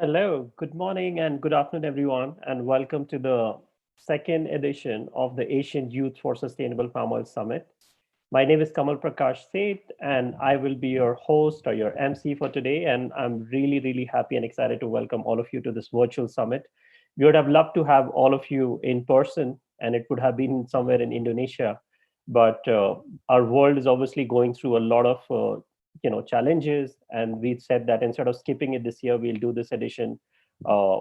Hello, good morning and good afternoon, everyone, and welcome to the second edition of the Asian Youth for Sustainable Palm Oil Summit. My name is Kamal Prakash Seth, and I will be your host or your MC for today. And I'm really, really happy and excited to welcome all of you to this virtual summit. We would have loved to have all of you in person, and it would have been somewhere in Indonesia. But our world is obviously going through a lot of challenges, and we said that instead of skipping it this year, we'll do this edition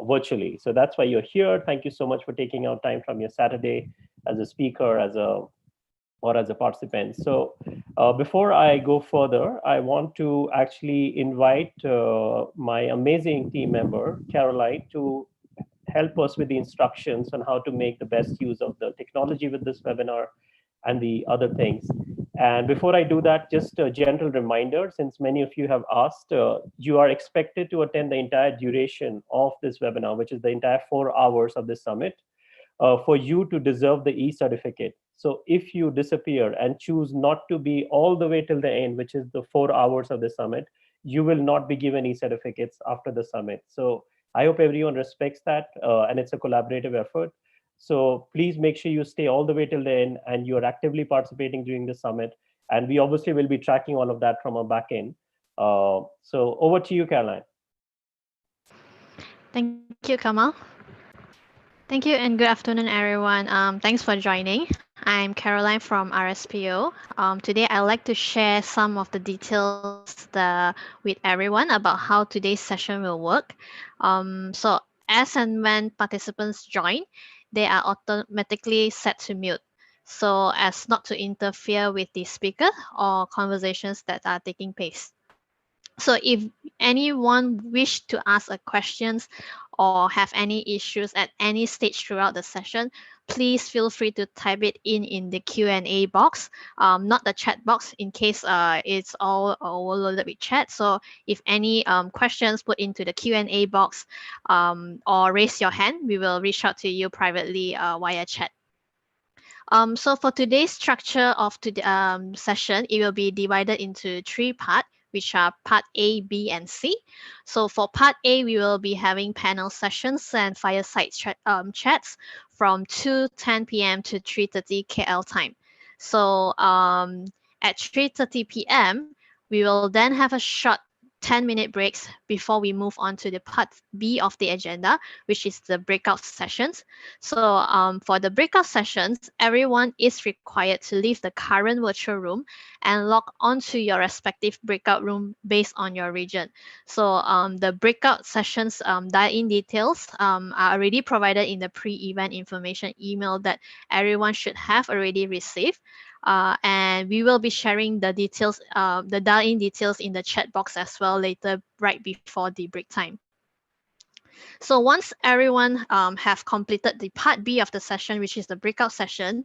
virtually. So that's why you're here. Thank you so much for taking out time from your Saturday as a speaker, as a or as a participant. So before I go further, I want to actually invite my amazing team member, Caroline, to help us with the instructions on how to make the best use of the technology with this webinar and the other things. And before I do that, just a gentle reminder, since many of you have asked, you are expected to attend the entire duration of this webinar, which is the entire 4 hours of this summit, for you to deserve the e-certificate. So if you disappear and choose not to be all the way till the end, which is the 4 hours of the summit, you will not be given e-certificates after the summit. So I hope everyone respects that, and it's a collaborative effort. So please make sure you stay all the way till the end and you're actively participating during the summit. And we obviously will be tracking all of that from our back end. So over to you, Caroline. Thank you, Kamal. Thank you and good afternoon, everyone. Thanks for joining. I'm Caroline from RSPO. Today, I'd like to share some of the details with everyone about how today's session will work. So, as and when participants join, they are automatically set to mute, so as not to interfere with the speaker or conversations that are taking place. So if anyone wish to ask a questions or have any issues at any stage throughout the session, please feel free to type it in the Q&A box, not the chat box in case it's all overloaded with chat. So if any questions put into the Q&A box or raise your hand, we will reach out to you privately via chat. So for today's structure of the session, it will be divided into three parts, which are part A, B, and C. So for part A, we will be having panel sessions and fireside chats from 2:10 p.m. to 3:30 KL time. So at 3:30 p.m., we will then have a short 10-minute breaks before we move on to the part B of the agenda, which is the breakout sessions. So for the breakout sessions, everyone is required to leave the current virtual room and log on to your respective breakout room based on your region. So the breakout sessions dial-in details are already provided in the pre-event information email that everyone should have already received. And we will be sharing the details, the dial-in details in the chat box as well later, right before the break time. So once everyone have completed the part B of the session, which is the breakout session,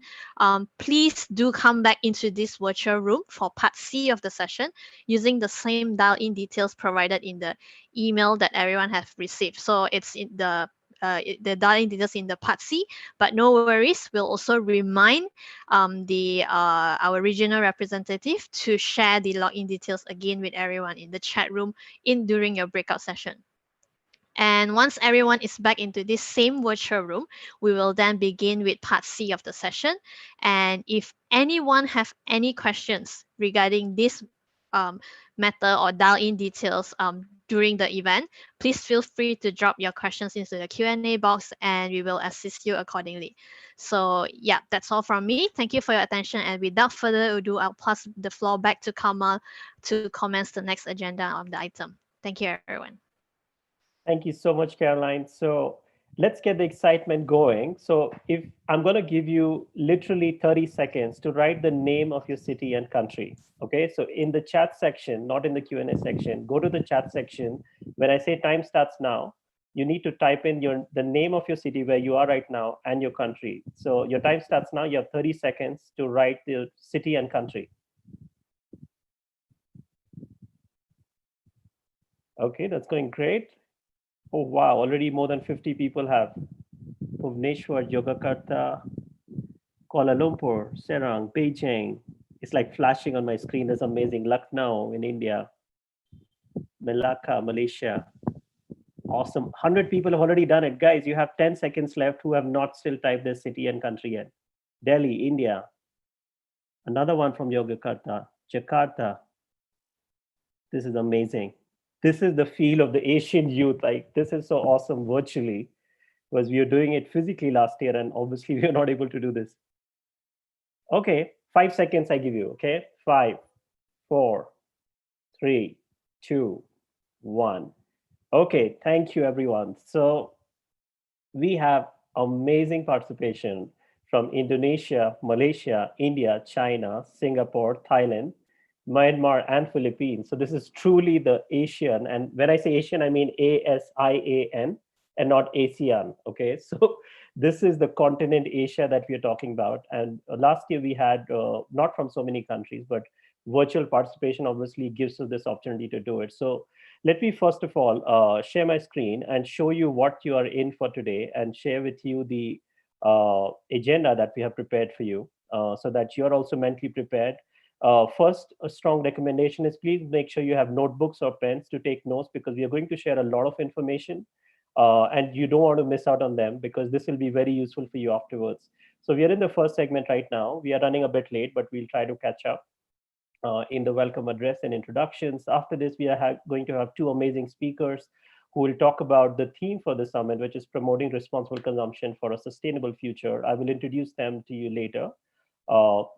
please do come back into this virtual room for part C of the session using the same dial-in details provided in the email that everyone has received. So it's in the dial-in details in the part C, but no worries. We'll also remind our regional representative to share the login details again with everyone in the chat room during your breakout session. And once everyone is back into this same virtual room, we will then begin with part C of the session. And if anyone have any questions regarding this matter or dial-in details during the event, please feel free to drop your questions into the Q&A box and we will assist you accordingly. So yeah, that's all from me. Thank you for your attention. And without further ado, I'll pass the floor back to Kamal to commence the next agenda on the item. Thank you, everyone. Thank you so much, Caroline. So let's get the excitement going. So if I'm going to give you literally 30 seconds to write the name of your city and country. Okay, so in the chat section, not in the Q&A section, go to the chat section. When I say time starts now, you need to type in the name of your city where you are right now and your country. So your time starts now. You have 30 seconds to write the city and country. Okay, that's going great. Oh, wow, already more than 50 people have. Bhubaneswar, Yogyakarta, Kuala Lumpur, Serang, Beijing. It's like flashing on my screen. That's amazing. Lucknow in India, Malacca, Malaysia. Awesome. 100 people have already done it. Guys, you have 10 seconds left who have not still typed their city and country yet. Delhi, India. Another one from Yogyakarta. Jakarta. This is amazing. This is the feel of the Asian youth. Like, this is so awesome virtually because we were doing it physically last year and obviously we are not able to do this. Okay, 5 seconds I give you. Okay, five, four, three, two, one. Okay, thank you, everyone. So we have amazing participation from Indonesia, Malaysia, India, China, Singapore, Thailand, Myanmar, and Philippines. So this is truly the Asian. And when I say Asian, I mean ASIAN and not ASEAN. Okay. So this is the continent Asia that we are talking about. And last year we had not from so many countries, but virtual participation obviously gives us this opportunity to do it. So let me first of all share my screen and show you what you are in for today and share with you the agenda that we have prepared for you so that you're also mentally prepared. First, a strong recommendation is please make sure you have notebooks or pens to take notes because we are going to share a lot of information and you don't want to miss out on them because this will be very useful for you afterwards. So we are in the first segment right now. We are running a bit late, but we'll try to catch up in the welcome address and introductions. After this, we are going to have two amazing speakers who will talk about the theme for the summit, which is promoting responsible consumption for a sustainable future. I will introduce them to you later.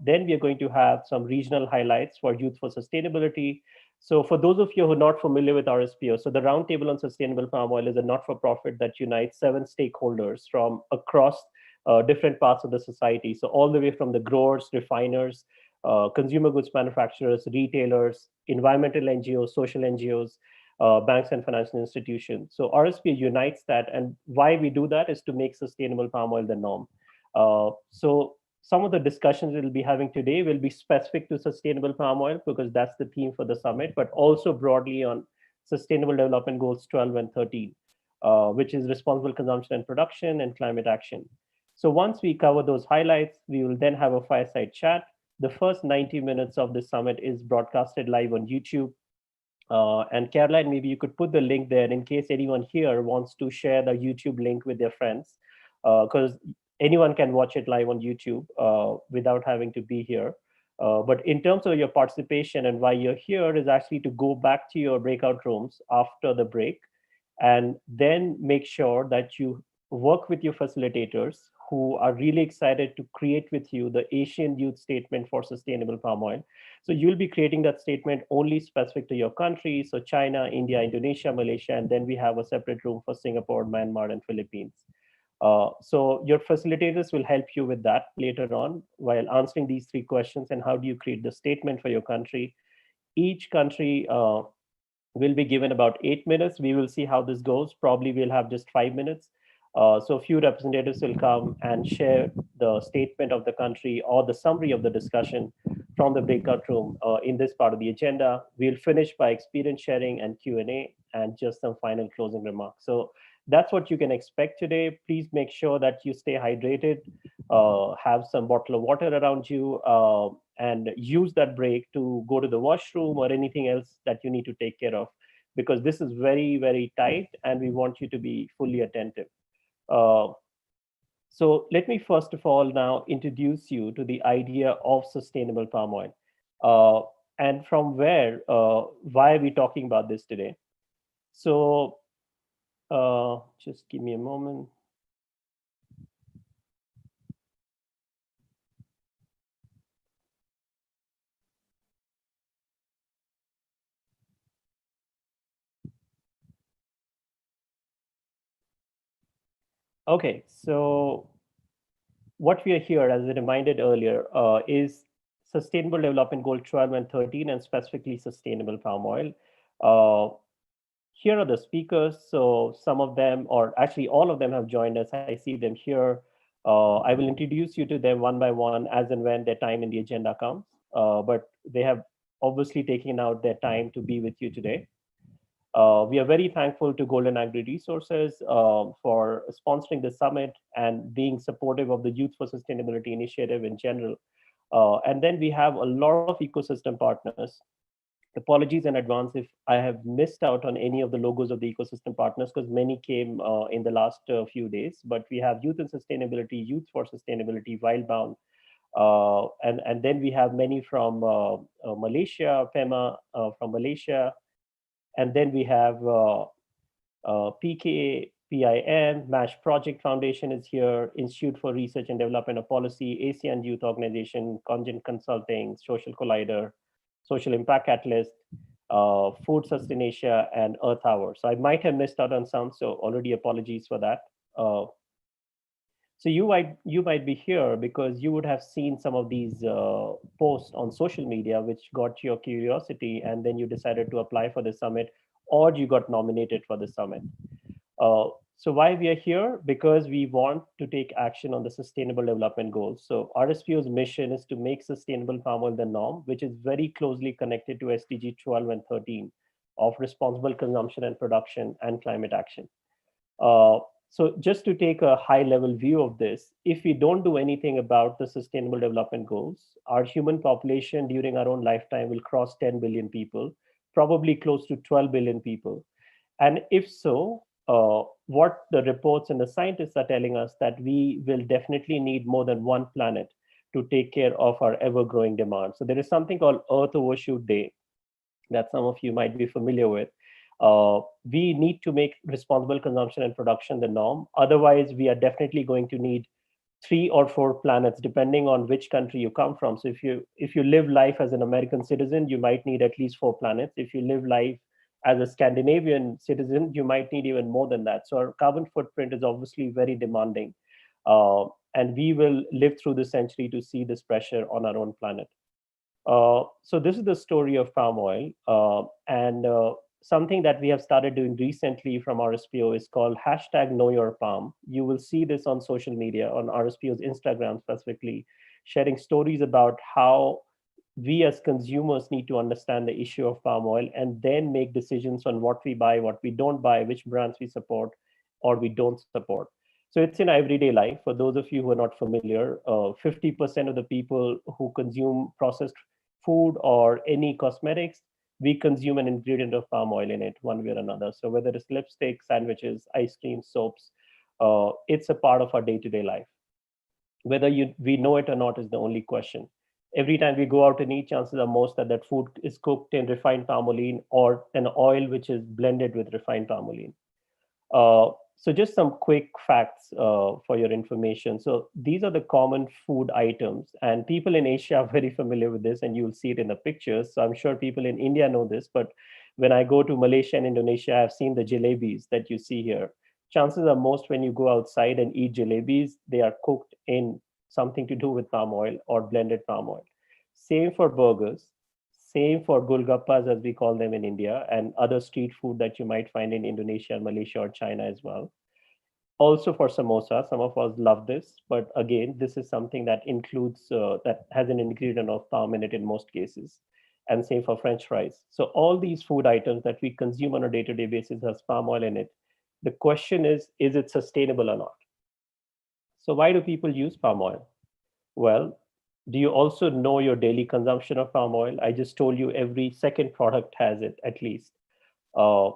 Then we are going to have some regional highlights for Youth for Sustainability. So for those of you who are not familiar with RSPO, so the Roundtable on Sustainable Palm Oil is a not-for-profit that unites 7 stakeholders from across different parts of the society. So all the way from the growers, refiners, consumer goods manufacturers, retailers, environmental NGOs, social NGOs, banks and financial institutions. So RSPO unites that. And why we do that is to make sustainable palm oil the norm. So some of the discussions we'll be having today will be specific to sustainable palm oil because that's the theme for the summit, but also broadly on Sustainable Development Goals 12 and 13, which is responsible consumption and production and climate action. So once we cover those highlights, we will then have a fireside chat. The first 90 minutes of the summit is broadcasted live on YouTube. And Caroline, maybe you could put the link there in case anyone here wants to share the YouTube link with their friends, because anyone can watch it live on YouTube without having to be here. But in terms of your participation and why you're here is actually to go back to your breakout rooms after the break and then make sure that you work with your facilitators who are really excited to create with you the Asian Youth Statement for Sustainable Palm Oil. So you'll be creating that statement only specific to your country. So China, India, Indonesia, Malaysia, and then we have a separate room for Singapore, Myanmar, and Philippines. So your facilitators will help you with that later on while answering these three questions and how do you create the statement for your country. Each country will be given about 8 minutes. We will see how this goes. Probably we'll have just 5 minutes. So a few representatives will come and share the statement of the country or the summary of the discussion from the breakout room in this part of the agenda. We'll finish by experience sharing and Q&A and just some final closing remarks. So that's what you can expect today. Please make sure that you stay hydrated, have some bottle of water around you, and use that break to go to the washroom or anything else that you need to take care of, because this is very, very tight and we want you to be fully attentive. Uh, so let me first of all now introduce you to the idea of sustainable palm oil. Uh, and from where, why are we talking about this today? So just give me a moment. Okay, so what we are here, as I reminded earlier, is Sustainable Development Goal 12 and 13, and specifically sustainable palm oil. Uh, Here are the speakers. So some of them, or actually all of them have joined us. I see them here. I will introduce you to them one by one as and when their time in the agenda comes. But they have obviously taken out their time to be with you today. We are very thankful to Golden Agri Resources for sponsoring the summit and being supportive of the Youth for Sustainability initiative in general. And then we have a lot of ecosystem partners. Apologies in advance if I have missed out on any of the logos of the ecosystem partners, because many came in the last few days. But we have Youth and Sustainability, Youth for Sustainability, Wildbound, and then we have many from Malaysia, PEMA from Malaysia, and then we have PK, PIN, MASH Project Foundation is here, Institute for Research and Development of Policy, ASEAN Youth Organization, Congen Consulting, Social Collider, Social Impact Catalyst, Food Sustain Asia, and Earth Hour. So I might have missed out on some, so already apologies for that. So you might be here because you would have seen some of these posts on social media, which got your curiosity, and then you decided to apply for the summit, or you got nominated for the summit. Uh, so why we are here? Because we want to take action on the Sustainable Development Goals. So RSPO's mission is to make sustainable palm oil the norm, which is very closely connected to SDG 12 and 13 of responsible consumption and production and climate action. Uh, so just to take a high level view of this, if we don't do anything about the sustainable development goals, our human population during our own lifetime will cross 10 billion people, probably close to 12 billion people. And if so, what the reports and the scientists are telling us that we will definitely need more than one planet to take care of our ever growing demand. So there is something called Earth Overshoot Day that some of you might be familiar with. We need to make responsible consumption and production the norm. Otherwise, we are definitely going to need 3 or 4 planets, depending on which country you come from. So if you live life as an American citizen, you might need at least 4 planets. If you live life as a Scandinavian citizen, you might need even more than that. So our carbon footprint is obviously very demanding. And we will live through the century to see this pressure on our own planet. So this is the story of palm oil, and something that we have started doing recently from RSPO is called hashtag Know Your Palm. You will see this on social media, on RSPO's Instagram specifically, sharing stories about how we as consumers need to understand the issue of palm oil and then make decisions on what we buy, what we don't buy, which brands we support or we don't support. So it's in everyday life. For those of you who are not familiar, 50% of the people who consume processed food or any cosmetics, we consume an ingredient of palm oil in it one way or another. So whether it's lipstick, sandwiches, ice cream, soaps, it's a part of our day-to-day life. Whether we know it or not is the only question. Every time we go out and eat, chances are most that that food is cooked in refined palmolene or an oil which is blended with refined palmolene. So just some quick facts for your information. So these are the common food items, and people in Asia are very familiar with this, and you'll see it in the pictures. So I'm sure people in India know this, but when I go to Malaysia and Indonesia, I've seen the jalebis that you see here. Chances are most when you go outside and eat jalebis, they are cooked in something to do with palm oil or blended palm oil. Same for burgers, same for gulgappas, as we call them in India, and other street food that you might find in Indonesia, Malaysia, or China as well. Also for samosa, some of us love this, but again, this is something that includes, that has an ingredient of palm in it in most cases. And same for French fries. So all these food items that we consume on a day-to-day basis has palm oil in it. The question is it sustainable or not? So why do people use palm oil? Well, do you also know your daily consumption of palm oil? I just told you every second product has it at least. Uh,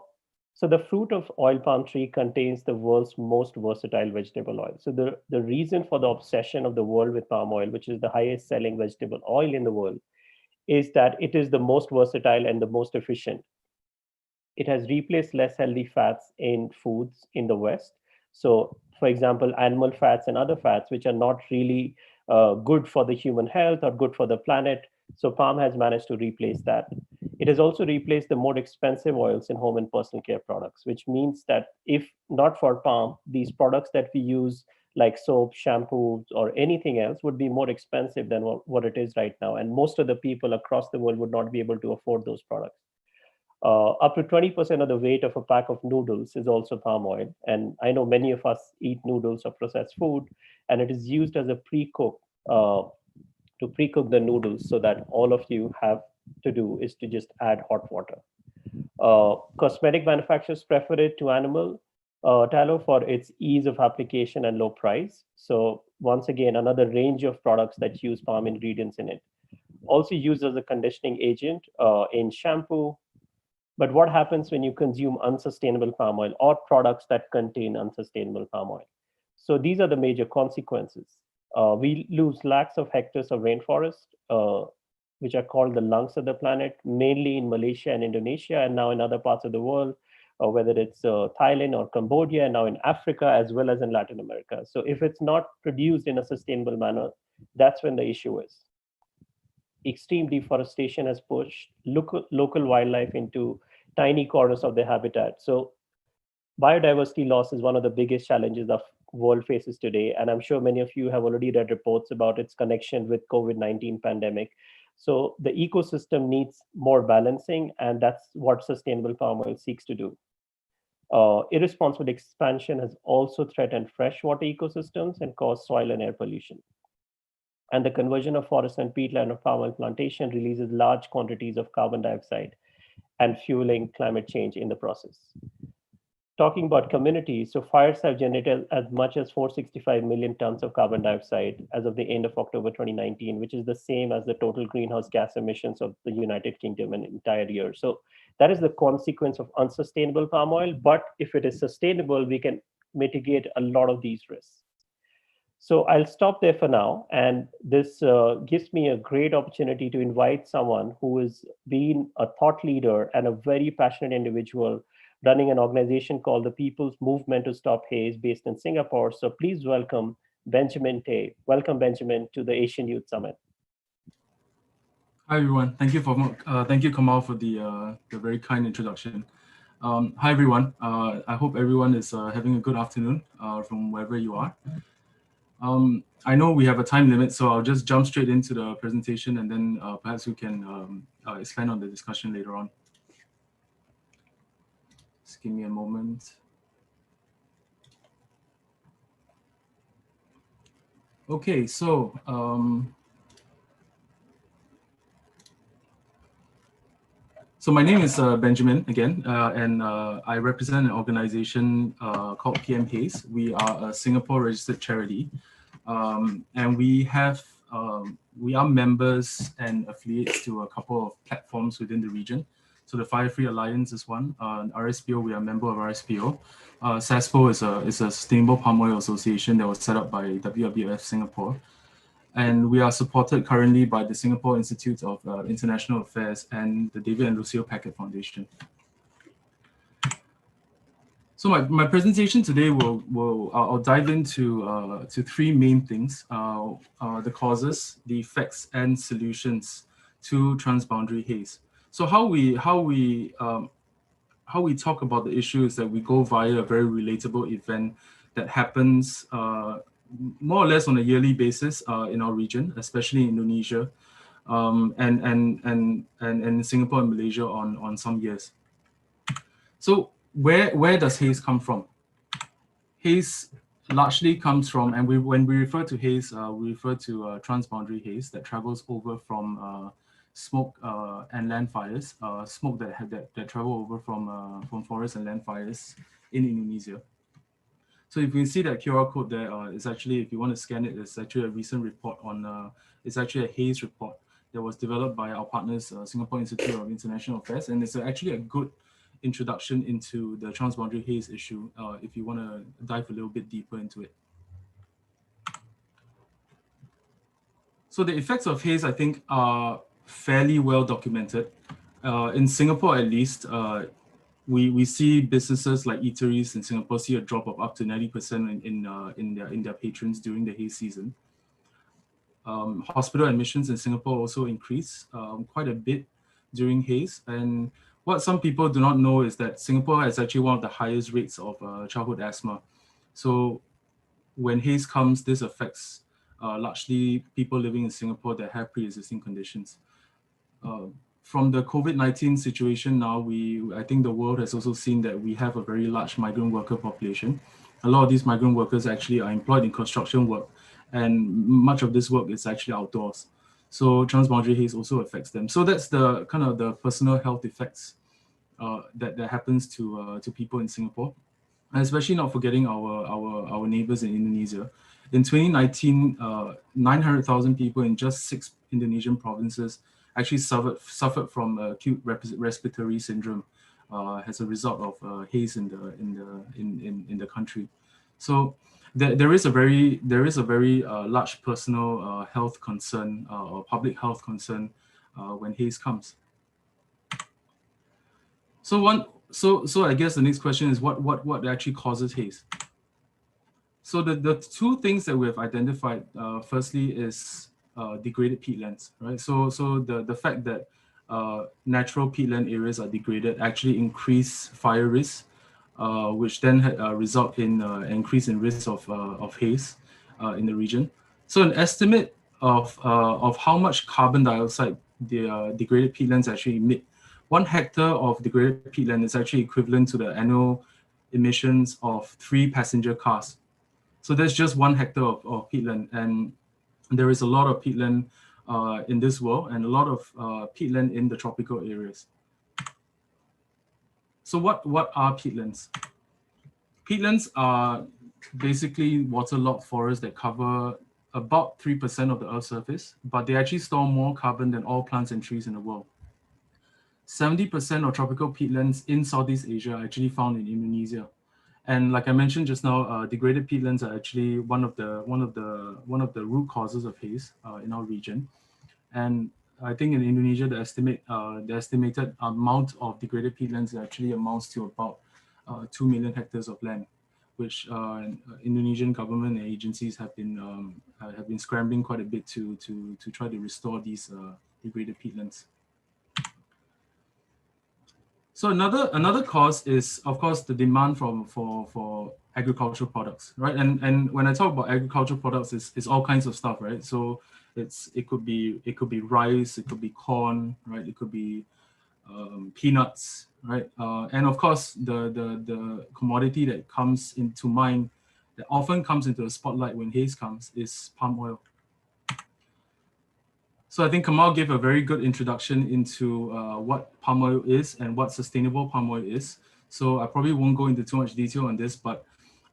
so the fruit of oil palm tree contains the world's most versatile vegetable oil. So the reason for the obsession of the world with palm oil, which is the highest selling vegetable oil in the world, is that it is the most versatile and the most efficient. It has replaced less healthy fats in foods in the West. So, for example, animal fats and other fats, which are not really good for the human health or good for the planet. So, palm has managed to replace that. It has also replaced the more expensive oils in home and personal care products, which means that if not for palm, these products that we use, like soap, shampoos, or anything else, would be more expensive than what it is right now. And most of the people across the world would not be able to afford those products. Up to 20% of the weight of a pack of noodles is also palm oil. And I know many of us eat noodles or processed food, and it is used as a pre-cook to pre-cook the noodles so that all of you have to do is to just add hot water. Cosmetic manufacturers prefer it to animal tallow for its ease of application and low price. So once again, another range of products that use palm ingredients in it. also used as a conditioning agent in shampoo. But what happens when you consume unsustainable palm oil or products that contain unsustainable palm oil? So these are the major consequences. We lose lakhs of hectares of rainforest, which are called the lungs of the planet, mainly in Malaysia and Indonesia, and now in other parts of the world, whether it's Thailand or Cambodia, and now in Africa, as well as in Latin America. So if it's not produced in a sustainable manner, that's when the issue is. Extreme deforestation has pushed local wildlife into tiny corners of their habitat. So biodiversity loss is one of the biggest challenges the world faces today, and I'm sure many of you have already read reports about its connection with COVID-19 pandemic. So the ecosystem needs more balancing, and that's what sustainable palm oil seeks to do. Irresponsible expansion has also threatened freshwater ecosystems and caused soil and air pollution. And the conversion of forest and peatland of palm oil plantation releases large quantities of carbon dioxide and fueling climate change in the process. Talking about communities, so fires have generated as much as 465 million tons of carbon dioxide as of the end of October 2019, which is the same as the total greenhouse gas emissions of the United Kingdom in an entire year. So that is the consequence of unsustainable palm oil. But if it is sustainable, we can mitigate a lot of these risks. So I'll stop there for now. And this gives me a great opportunity to invite someone who has been a thought leader and a very passionate individual running an organization called the People's Movement to Stop Haze based in Singapore. So please welcome Benjamin Tay. Welcome, Benjamin, to the Asian Youth Summit. Hi everyone. Thank you Kamal for the very kind introduction. Hi everyone. I hope everyone is having a good afternoon from wherever you are. I know we have a time limit, so I'll just jump straight into the presentation, and then perhaps we can expand on the discussion later on. Just give me a moment. Okay, so my name is Benjamin again, and I represent an organization called PM Haze. We are a Singapore registered charity, and we are members and affiliates to a couple of platforms within the region. So the Fire Free Alliance is one. RSPO, we are a member of RSPO. SASPO is a Sustainable Palm Oil Association that was set up by WWF Singapore. And we are supported currently by the Singapore Institute of International Affairs and the David and Lucille Packard Foundation. So my presentation today I'll dive into to three main things: the causes, the effects, and solutions to transboundary haze. So how we talk about the issue is that we go via a very relatable event that happens more or less on a yearly basis in our region, especially in Indonesia, and Singapore and Malaysia on some years. So where does haze come from? Haze largely comes from, and when we refer to haze, we refer to transboundary haze that travels over from smoke and land fires, smoke that travel over from forest and land fires in Indonesia. So if you see that QR code there, it's actually, if you want to scan it, it's actually a recent report on, it's actually a haze report that was developed by our partners, Singapore Institute of International Affairs. And it's actually a good introduction into the transboundary haze issue if you want to dive a little bit deeper into it. So the effects of haze, I think, are fairly well documented. In Singapore, at least, we see businesses like eateries in Singapore see a drop of up to 90% in their patrons during the haze season. Hospital admissions in Singapore also increase quite a bit during haze. And what some people do not know is that Singapore has actually one of the highest rates of childhood asthma. So when haze comes, this affects largely people living in Singapore that have pre-existing conditions. From the COVID-19 situation now, I think the world has also seen that we have a very large migrant worker population. A lot of these migrant workers actually are employed in construction work, and much of this work is actually outdoors. So transboundary haze also affects them. So that's the kind of the personal health effects that happens to people in Singapore, and especially not forgetting our neighbors in Indonesia. In 2019, 900,000 people in just 6 Indonesian provinces actually suffered from acute respiratory syndrome as a result of haze in the country. So there is a very large personal health concern or public health concern when haze comes. So I guess the next question is what actually causes haze? So the two things that we have identified, firstly is degraded peatlands, right? So the fact that natural peatland areas are degraded actually increase fire risk, which then result in increase in risk of haze in the region. So an estimate of how much carbon dioxide the degraded peatlands actually emit. 1 hectare of degraded peatland is actually equivalent to the annual emissions of 3 passenger cars. So that's just 1 hectare of peatland, and there is a lot of peatland in this world and a lot of peatland in the tropical areas. So what are peatlands? Peatlands are basically waterlogged forests that cover about 3% of the Earth's surface, but they actually store more carbon than all plants and trees in the world. 70% of tropical peatlands in Southeast Asia are actually found in Indonesia. And like I mentioned just now, degraded peatlands are actually one of the root causes of haze in our region. And I think in Indonesia, the estimated amount of degraded peatlands actually amounts to about 2 million hectares of land, which Indonesian government and agencies have been scrambling quite a bit to try to restore these degraded peatlands. So another cause is, of course, the demand for agricultural products, right? And when I talk about agricultural products, it's all kinds of stuff, right? So it could be rice, it could be corn, right? It could be peanuts, right? And of course, the commodity that comes into mind, that often comes into the spotlight when haze comes, is palm oil. So I think Kamal gave a very good introduction into what palm oil is and what sustainable palm oil is. So I probably won't go into too much detail on this, but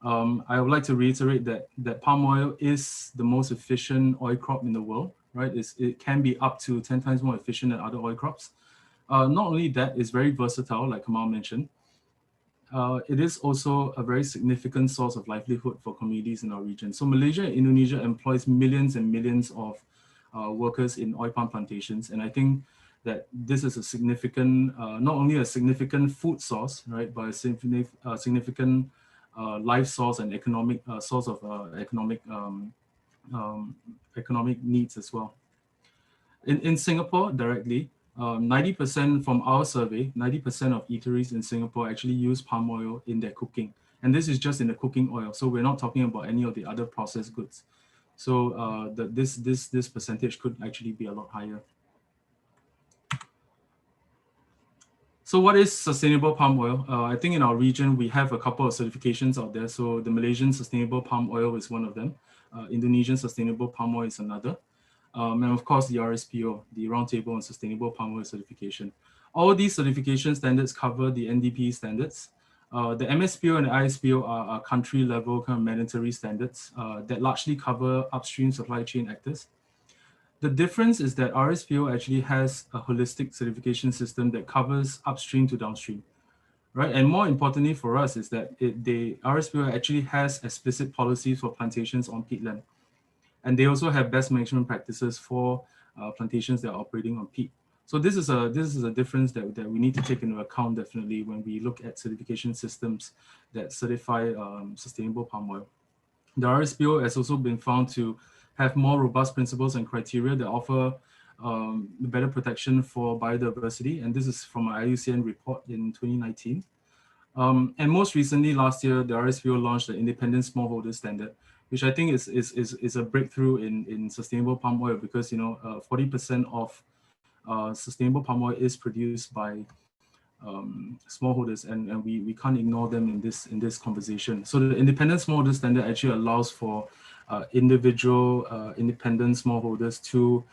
I would like to reiterate that palm oil is the most efficient oil crop in the world, right? It can be up to 10 times more efficient than other oil crops. Not only that, it's very versatile, like Kamal mentioned. It is also a very significant source of livelihood for communities in our region. So Malaysia and Indonesia employs millions and millions of workers in oil palm plantations. And I think that this is a significant, not only a significant food source, right, but a significant life source and economic source of economic needs as well. In Singapore directly, 90% from our survey, 90% of eateries in Singapore actually use palm oil in their cooking. And this is just in the cooking oil. So we're not talking about any of the other processed goods. So this percentage could actually be a lot higher. So what is sustainable palm oil? I think in our region, we have a couple of certifications out there. So the Malaysian Sustainable Palm Oil is one of them. Indonesian Sustainable Palm Oil is another. And of course, the RSPO, the Roundtable on Sustainable Palm Oil Certification. All these certification standards cover the NDP standards. The MSPO and the ISPO are country-level kind of mandatory standards that largely cover upstream supply chain actors. The difference is that RSPO actually has a holistic certification system that covers upstream to downstream, right? And more importantly for us is that the RSPO actually has explicit policies for plantations on peatland. And they also have best management practices for plantations that are operating on peat. So this is a difference that we need to take into account definitely when we look at certification systems that certify sustainable palm oil. The RSPO has also been found to have more robust principles and criteria that offer better protection for biodiversity. And this is from an IUCN report in 2019. And most recently, last year, the RSPO launched the Independent Smallholder Standard, which I think is a breakthrough in sustainable palm oil because 40% of sustainable palm oil is produced by smallholders, and we can't ignore them in this conversation. So the Independent Smallholder Standard actually allows for individual independent smallholders to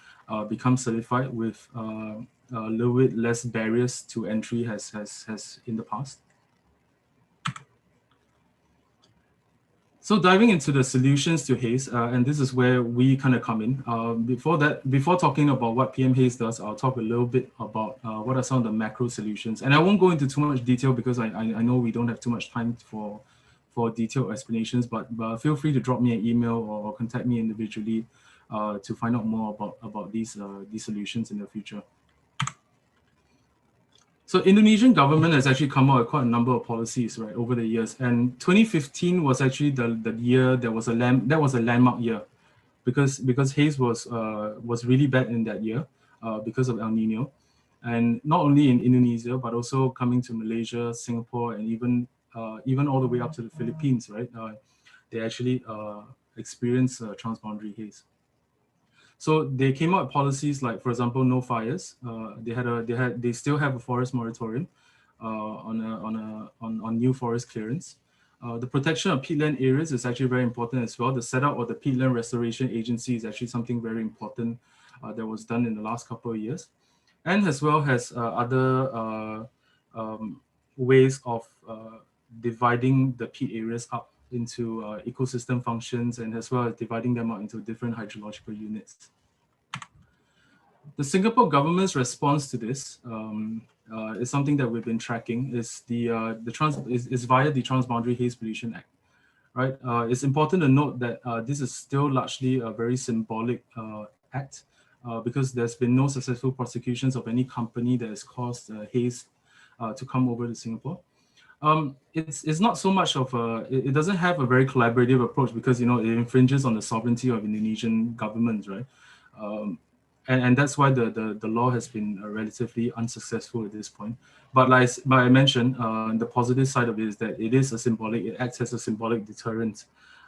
become certified with a little bit less barriers to entry has in the past. So diving into the solutions to haze, and this is where we kind of come in. Before talking about what PM Haze does, I'll talk a little bit about what are some of the macro solutions. And I won't go into too much detail because I know we don't have too much time for detailed explanations, but feel free to drop me an email or contact me individually to find out more about these solutions in the future. So Indonesian government has actually come out with quite a number of policies, right, over the years. And 2015 was actually the year that was a landmark year, because haze was really bad in that year because of El Nino, and not only in Indonesia but also coming to Malaysia, Singapore, and even all the way up to the Philippines, right? They actually experienced transboundary haze. So they came out with policies like, for example, no fires. They still have a forest moratorium on new forest clearance. The protection of peatland areas is actually very important as well. The setup of the Peatland Restoration Agency is actually something very important that was done in the last couple of years, and as well as other ways of dividing the peat areas up into ecosystem functions, and as well as dividing them up into different hydrological units. The Singapore government's response to this is something that we've been tracking. Is via the Transboundary Haze Pollution Act, right? It's important to note that this is still largely a very symbolic act because there's been no successful prosecutions of any company that has caused haze to come over to Singapore. It's not so much of it doesn't have a very collaborative approach because, you know, it infringes on the sovereignty of Indonesian governments, right? And that's why the law has been relatively unsuccessful at this point. But like I mentioned, the positive side of it is that it acts as a symbolic deterrent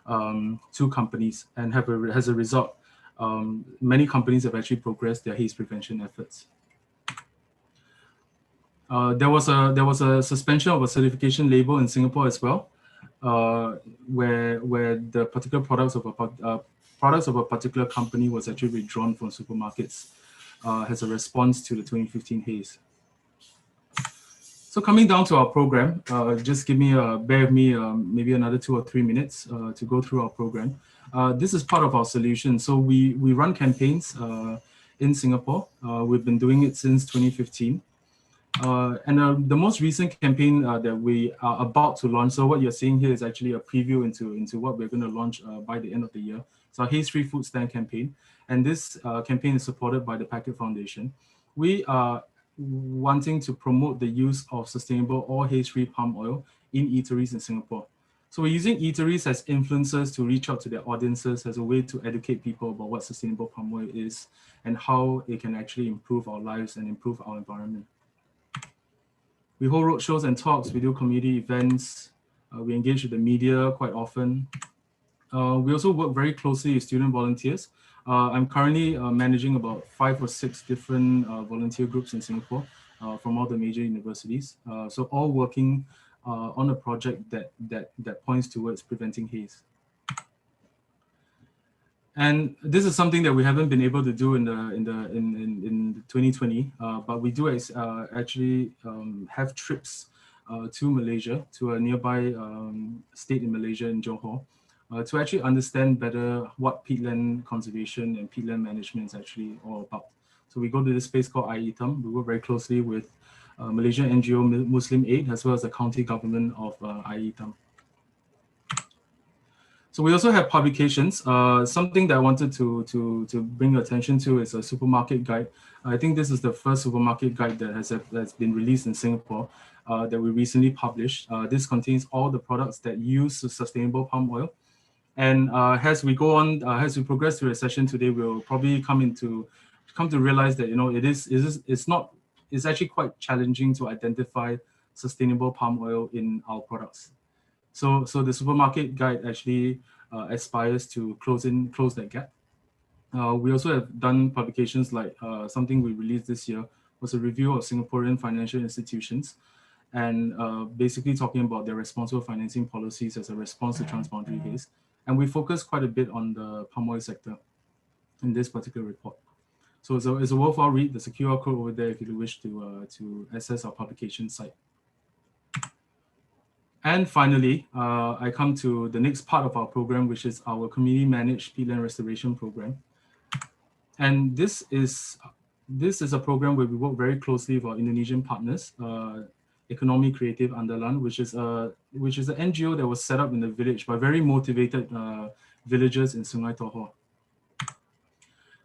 to companies, and as a result, many companies have actually progressed their haze prevention efforts. There was a suspension of a certification label in Singapore as well, where the particular products of a particular company was actually withdrawn from supermarkets as a response to the 2015 haze. So coming down to our program, just bear with me maybe another 2 or 3 minutes to go through our program. This is part of our solution. So we run campaigns in Singapore. We've been doing it since 2015. And the most recent campaign that we are about to launch, so what you're seeing here is actually a preview into what we're going to launch by the end of the year. So our Haze-Free Food Stand campaign, and this campaign is supported by the Packet Foundation. We are wanting to promote the use of sustainable or haze-free palm oil in eateries in Singapore. So we're using eateries as influencers to reach out to their audiences as a way to educate people about what sustainable palm oil is and how it can actually improve our lives and improve our environment. We hold roadshows and talks, we do community events, we engage with the media quite often. We also work very closely with student volunteers. I'm currently managing about 5 or 6 different volunteer groups in Singapore from all the major universities. So all working on a project that points towards preventing haze. And this is something that we haven't been able to do in 2020, but we do actually have trips to Malaysia, to a nearby state in Malaysia, in Johor, to actually understand better what peatland conservation and peatland management is actually all about. So we go to this place called AYSPO. We work very closely with Malaysian NGO Muslim Aid, as well as the county government of AYSPO. So we also have publications. Something that I wanted to bring your attention to is a supermarket guide. I think this is the first supermarket guide that's been released in Singapore that we recently published. This contains all the products that use sustainable palm oil. And as we go on, as we progress through the session today, we'll probably come to realize that, you know, it's actually quite challenging to identify sustainable palm oil in our products. So the supermarket guide actually aspires to close that gap. We also have done publications like something we released this year was a review of Singaporean financial institutions, and basically talking about their responsible financing policies as a response to transboundary haze. And we focus quite a bit on the palm oil sector in this particular report. So it's a worthwhile read. There's a QR code over there if you wish to access our publication site. And finally, I come to the next part of our program, which is our community managed peatland restoration program. And this is a program where we work very closely with our Indonesian partners, Economy Creative Andalan, which is an NGO that was set up in the village by very motivated villagers in Sungai Tohor.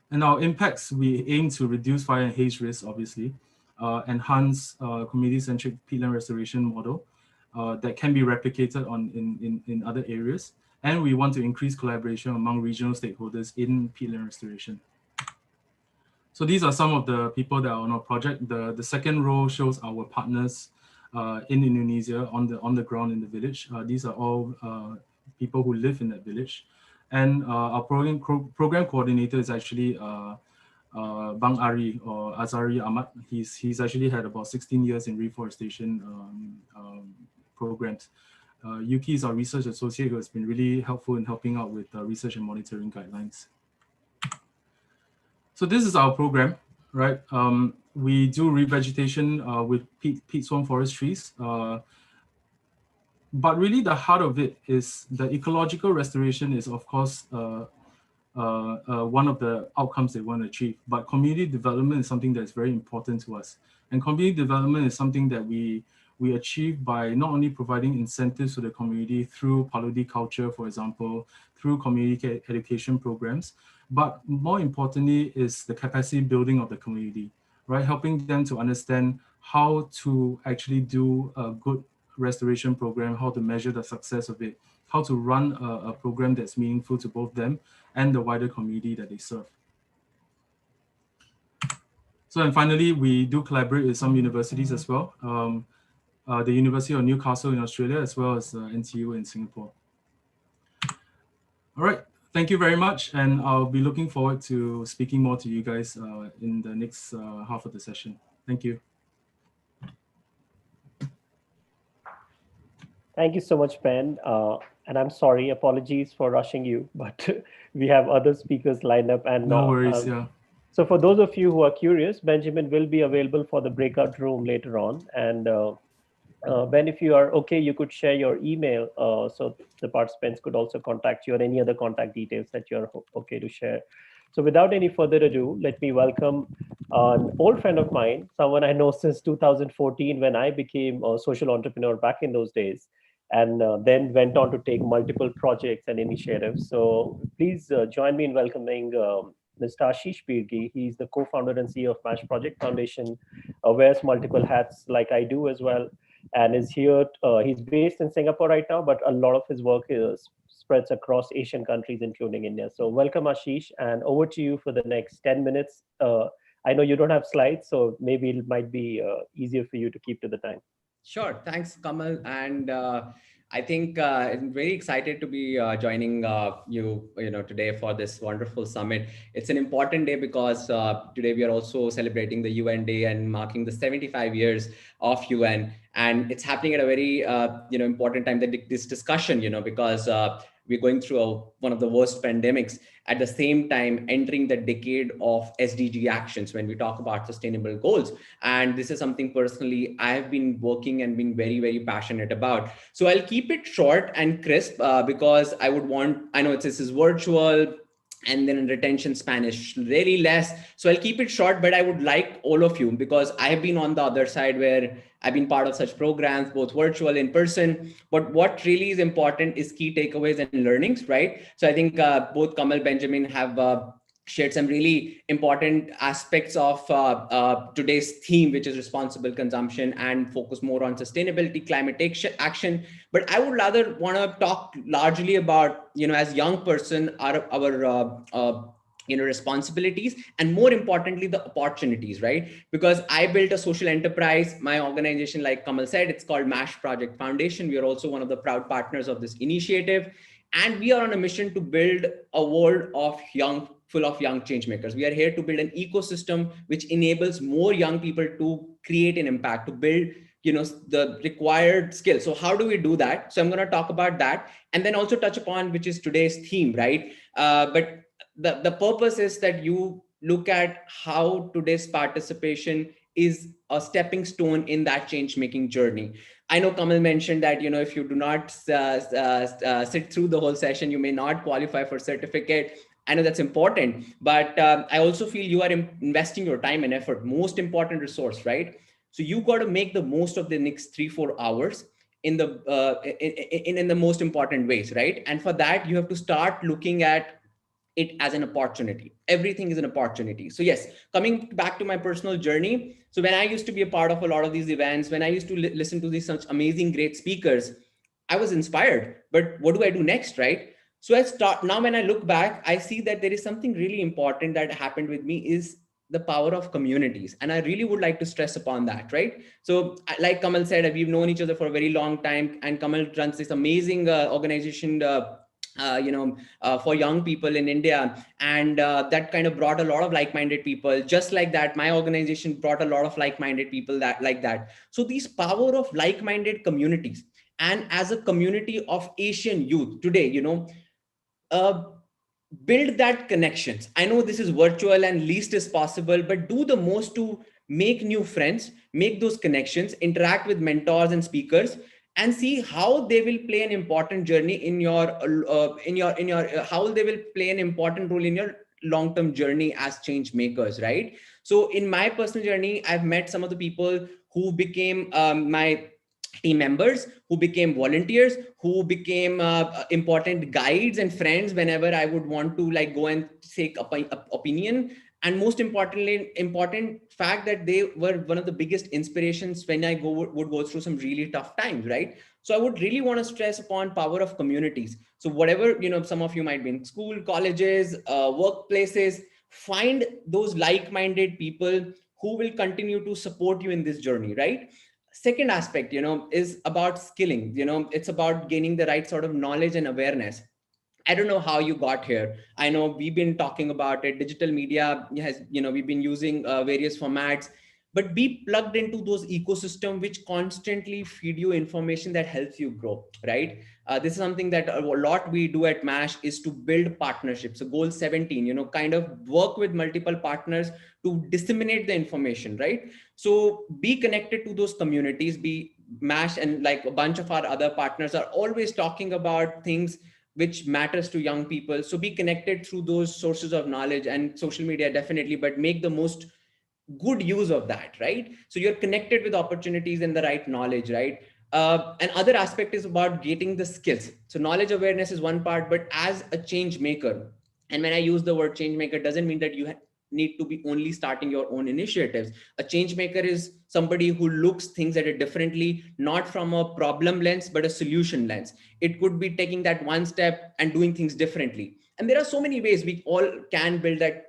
And our impacts, we aim to reduce fire and haze risk, obviously, enhance community-centric peatland restoration model that can be replicated in other areas. And we want to increase collaboration among regional stakeholders in peatland restoration. So these are some of the people that are on our project. The second row shows our partners in Indonesia on the ground in the village. These are all people who live in that village. And our program coordinator is actually Bang Ari or Azari Ahmad. He's actually had about 16 years in reforestation programs. Yuki is our research associate who has been really helpful in helping out with research and monitoring guidelines. So this is our program, right? We do revegetation with peat swamp forest trees. But really the heart of it is the ecological restoration is, of course, one of the outcomes they want to achieve. But community development is something that's very important to us. And community development is something that we achieve by not only providing incentives to the community through Paludi culture, for example, through community education programs, but more importantly is the capacity building of the community, right? Helping them to understand how to actually do a good restoration program, how to measure the success of it, how to run a program that's meaningful to both them and the wider community that they serve. So, and finally, we do collaborate with some universities as well. The University of Newcastle in Australia, as well as NTU in Singapore. All right, thank you very much. And I'll be looking forward to speaking more to you guys in the next half of the session. Thank you. Thank you so much, Ben. And I'm sorry, apologies for rushing you, but we have other speakers lined up. And no worries, yeah. So for those of you who are curious, Benjamin will be available for the breakout room later on. And Ben, if you are okay, you could share your email so the participants could also contact you or any other contact details that you're okay to share. So without any further ado, let me welcome an old friend of mine, someone I know since 2014 when I became a social entrepreneur back in those days, and then went on to take multiple projects and initiatives. So please join me in welcoming Mr. Ashish Birgi. He's the co-founder and CEO of MASH Project Foundation, wears multiple hats like I do as well, and is here. He's based in Singapore right now, but a lot of his work is spreads across Asian countries, including India. So welcome, Ashish, and over to you for the next 10 minutes. I know you don't have slides, so maybe it might be easier for you to keep to the time. Sure. Thanks, Kamal. And I think I'm very excited to be joining you today for this wonderful summit. It's an important day because today we are also celebrating the UN Day and marking the 75 years of UN. And it's happening at a very important time, that this discussion, because we're going through one of the worst pandemics, at the same time entering the decade of SDG actions when we talk about sustainable goals. And this is something personally I have been working and been very, very passionate about. So I'll keep it short and crisp because I know this is virtual, and then retention span is really less. So I'll keep it short, but I would like all of you, because I have been on the other side where I've been part of such programs, both virtual, in person. But what really is important is key takeaways and learnings, right? So I think both Kamal, Benjamin have shared some really important aspects of today's theme, which is responsible consumption, and focus more on sustainability, climate action. But I would rather want to talk largely about, as young person, our responsibilities, and more importantly, the opportunities, right? Because I built a social enterprise. My organization, like Kamal said, it's called MASH Project Foundation. We are also one of the proud partners of this initiative. And we are on a mission to build a world full of young change makers. We are here to build an ecosystem which enables more young people to create an impact, to build the required skills. So how do we do that? So I'm going to talk about that, and then also touch upon, which is today's theme, right? But the purpose is that you look at how today's participation is a stepping stone in that change making journey. I know Kamal mentioned that, if you do not sit through the whole session, you may not qualify for certificate. I know that's important, but I also feel you are investing your time and effort, most important resource, right? So you got to make the most of the next 3-4 hours in the in the most important ways, right? And for that, you have to start looking at it as an opportunity. Everything is an opportunity. So yes, coming back to my personal journey. So when I used to be a part of a lot of these events, when I used to listen to these such amazing, great speakers, I was inspired. But what do I do next, right? So I start now. When I look back, I see that there is something really important that happened with me is the power of communities, and I really would like to stress upon that, right? So like Kamal said, we've known each other for a very long time, and Kamal runs this amazing organization for young people in India. And that kind of brought a lot of like-minded people. Just like that, my organization brought a lot of like-minded people that like that. So these power of like-minded communities, and as a community of Asian youth today, uh, build that connections. I know this is virtual and least is possible, but do the most to make new friends, make those connections, interact with mentors and speakers, and see how they will play an important journey in your how they will play an important role in your long-term journey as change makers, right? So in my personal journey, I've met some of the people who became my team members, who became volunteers, who became important guides and friends whenever I would want to like go and take opinion. And most importantly, important fact that they were one of the biggest inspirations when I would go through some really tough times, right? So I would really want to stress upon power of communities. So whatever, some of you might be in school, colleges, workplaces, find those like-minded people who will continue to support you in this journey, right? Second aspect, is about skilling. It's about gaining the right sort of knowledge and awareness. I don't know how you got here. I know we've been talking about it. Digital media has, we've been using various formats, but be plugged into those ecosystem which constantly feed you information that helps you grow, right? This is something that a lot we do at MASH is to build partnerships. So goal 17, kind of work with multiple partners to disseminate the information, right? So be connected to those communities. Be MASH and like a bunch of our other partners are always talking about things which matters to young people. So be connected through those sources of knowledge, and social media definitely, but make the most good use of that, right? So you're connected with opportunities and the right knowledge, right? And other aspect is about getting the skills. So knowledge awareness is one part, but as a change maker, and when I use the word change maker, doesn't mean that you need to be only starting your own initiatives. A change maker is somebody who looks things at it differently, not from a problem lens, but a solution lens. It could be taking that one step and doing things differently. And there are so many ways we all can build that,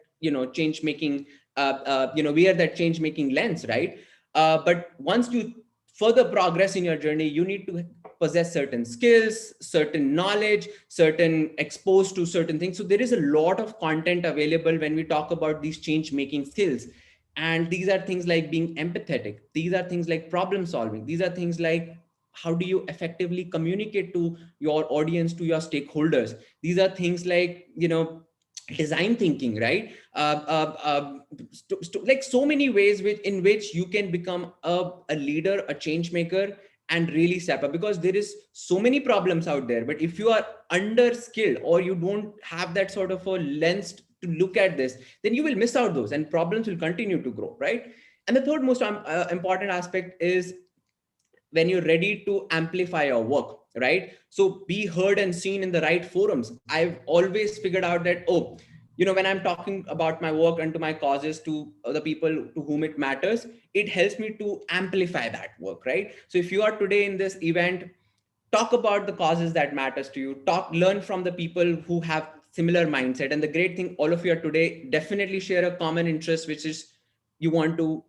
change making, wear that change making lens, right? But once you further progress in your journey, you need to possess certain skills, certain knowledge, certain exposed to certain things. So there is a lot of content available when we talk about these change making skills. And these are things like being empathetic. These are things like problem solving. These are things like how do you effectively communicate to your audience, to your stakeholders. These are things like, design thinking, right? Like so many ways in which you can become a leader, a change maker, and really step up, because there is so many problems out there. But if you are under skilled, or you don't have that sort of a lens to look at this, then you will miss out those, and problems will continue to grow, right? And the third most important aspect is when you're ready to amplify your work, right? So be heard and seen in the right forums. I've always figured out that, when I'm talking about my work and to my causes, to the people to whom it matters, it helps me to amplify that work, right? So if you are today in this event, talk about the causes that matters to you. Learn from the people who have similar mindset. And the great thing, all of you are today definitely share a common interest, which is you want to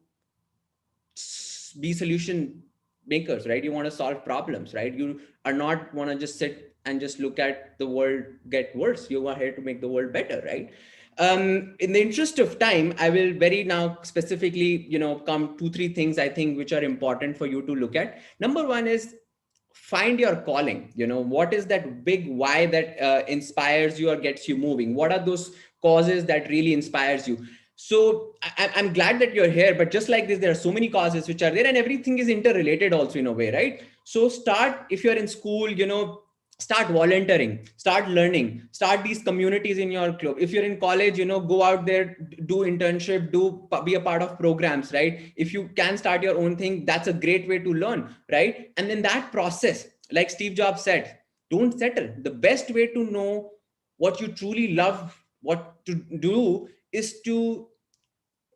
be solution makers, right? You want to solve problems, right? You are not want to just sit and just look at the world get worse. You are here to make the world better, right? In the interest of time, I will very now specifically, come 2-3 things I think which are important for you to look at. Number one is find your calling. What is that big why that inspires you or gets you moving? What are those causes that really inspires you? So I'm glad that you're here, but just like this, there are so many causes which are there, and everything is interrelated also in a way, right? So start, if you're in school, start volunteering, start learning, start these communities in your club. If you're in college, go out there, do internship, be a part of programs, right? If you can start your own thing, that's a great way to learn, right? And then that process, like Steve Jobs said, don't settle. The best way to know what you truly love, what to do, is to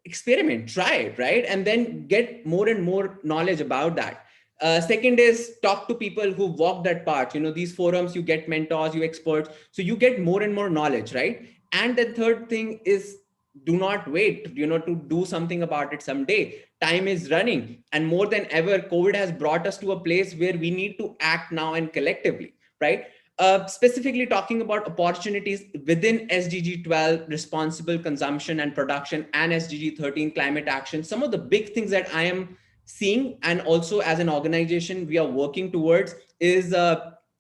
experiment, try it, right? And then get more and more knowledge about that. Second is talk to people who walk that path. These forums, you get mentors, you experts, so you get more and more knowledge, right? And the third thing is, do not wait, to do something about it someday. Time is running, and more than ever, COVID has brought us to a place where we need to act now and collectively, right? Specifically talking about opportunities within SDG 12, responsible consumption and production, and SDG 13, climate action. Some of the big things that I am seeing, and also as an organization we are working towards, is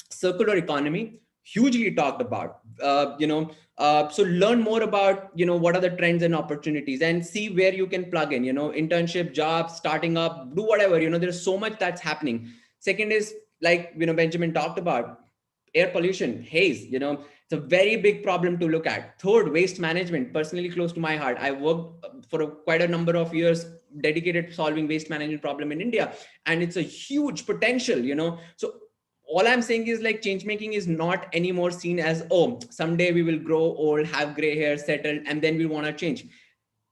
circular economy, hugely talked about. So learn more about, what are the trends and opportunities, and see where you can plug in, internship, jobs, starting up, do whatever. There's so much that's happening. Second is, like, Benjamin talked about, air pollution, haze, it's a very big problem to look at. Third, waste management, personally close to my heart. I worked for quite a number of years dedicated to solving waste management problem in India, and it's a huge potential. So all I'm saying is, like, change making is not anymore seen as, oh, someday we will grow old, have gray hair, settled, and then we want to change.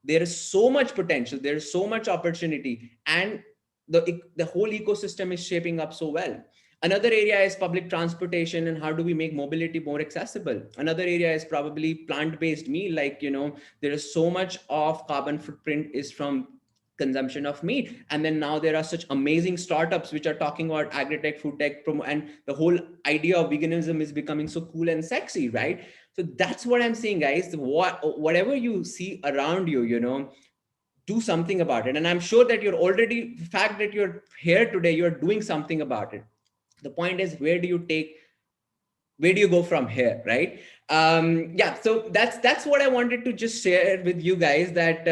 There is so much potential, there is so much opportunity, and the whole ecosystem is shaping up so well. Another area is public transportation, and how do we make mobility more accessible. Another area is probably plant-based meal. Like, there is so much of carbon footprint is from consumption of meat. And then now there are such amazing startups which are talking about agri-tech, food tech, and the whole idea of veganism is becoming so cool and sexy, right? So that's what I'm saying, guys. Whatever you see around you, do something about it. And I'm sure that you're already, the fact that you're here today, you're doing something about it. The point is, where do you go from here, right? Yeah, so that's what I wanted to just share with you guys, that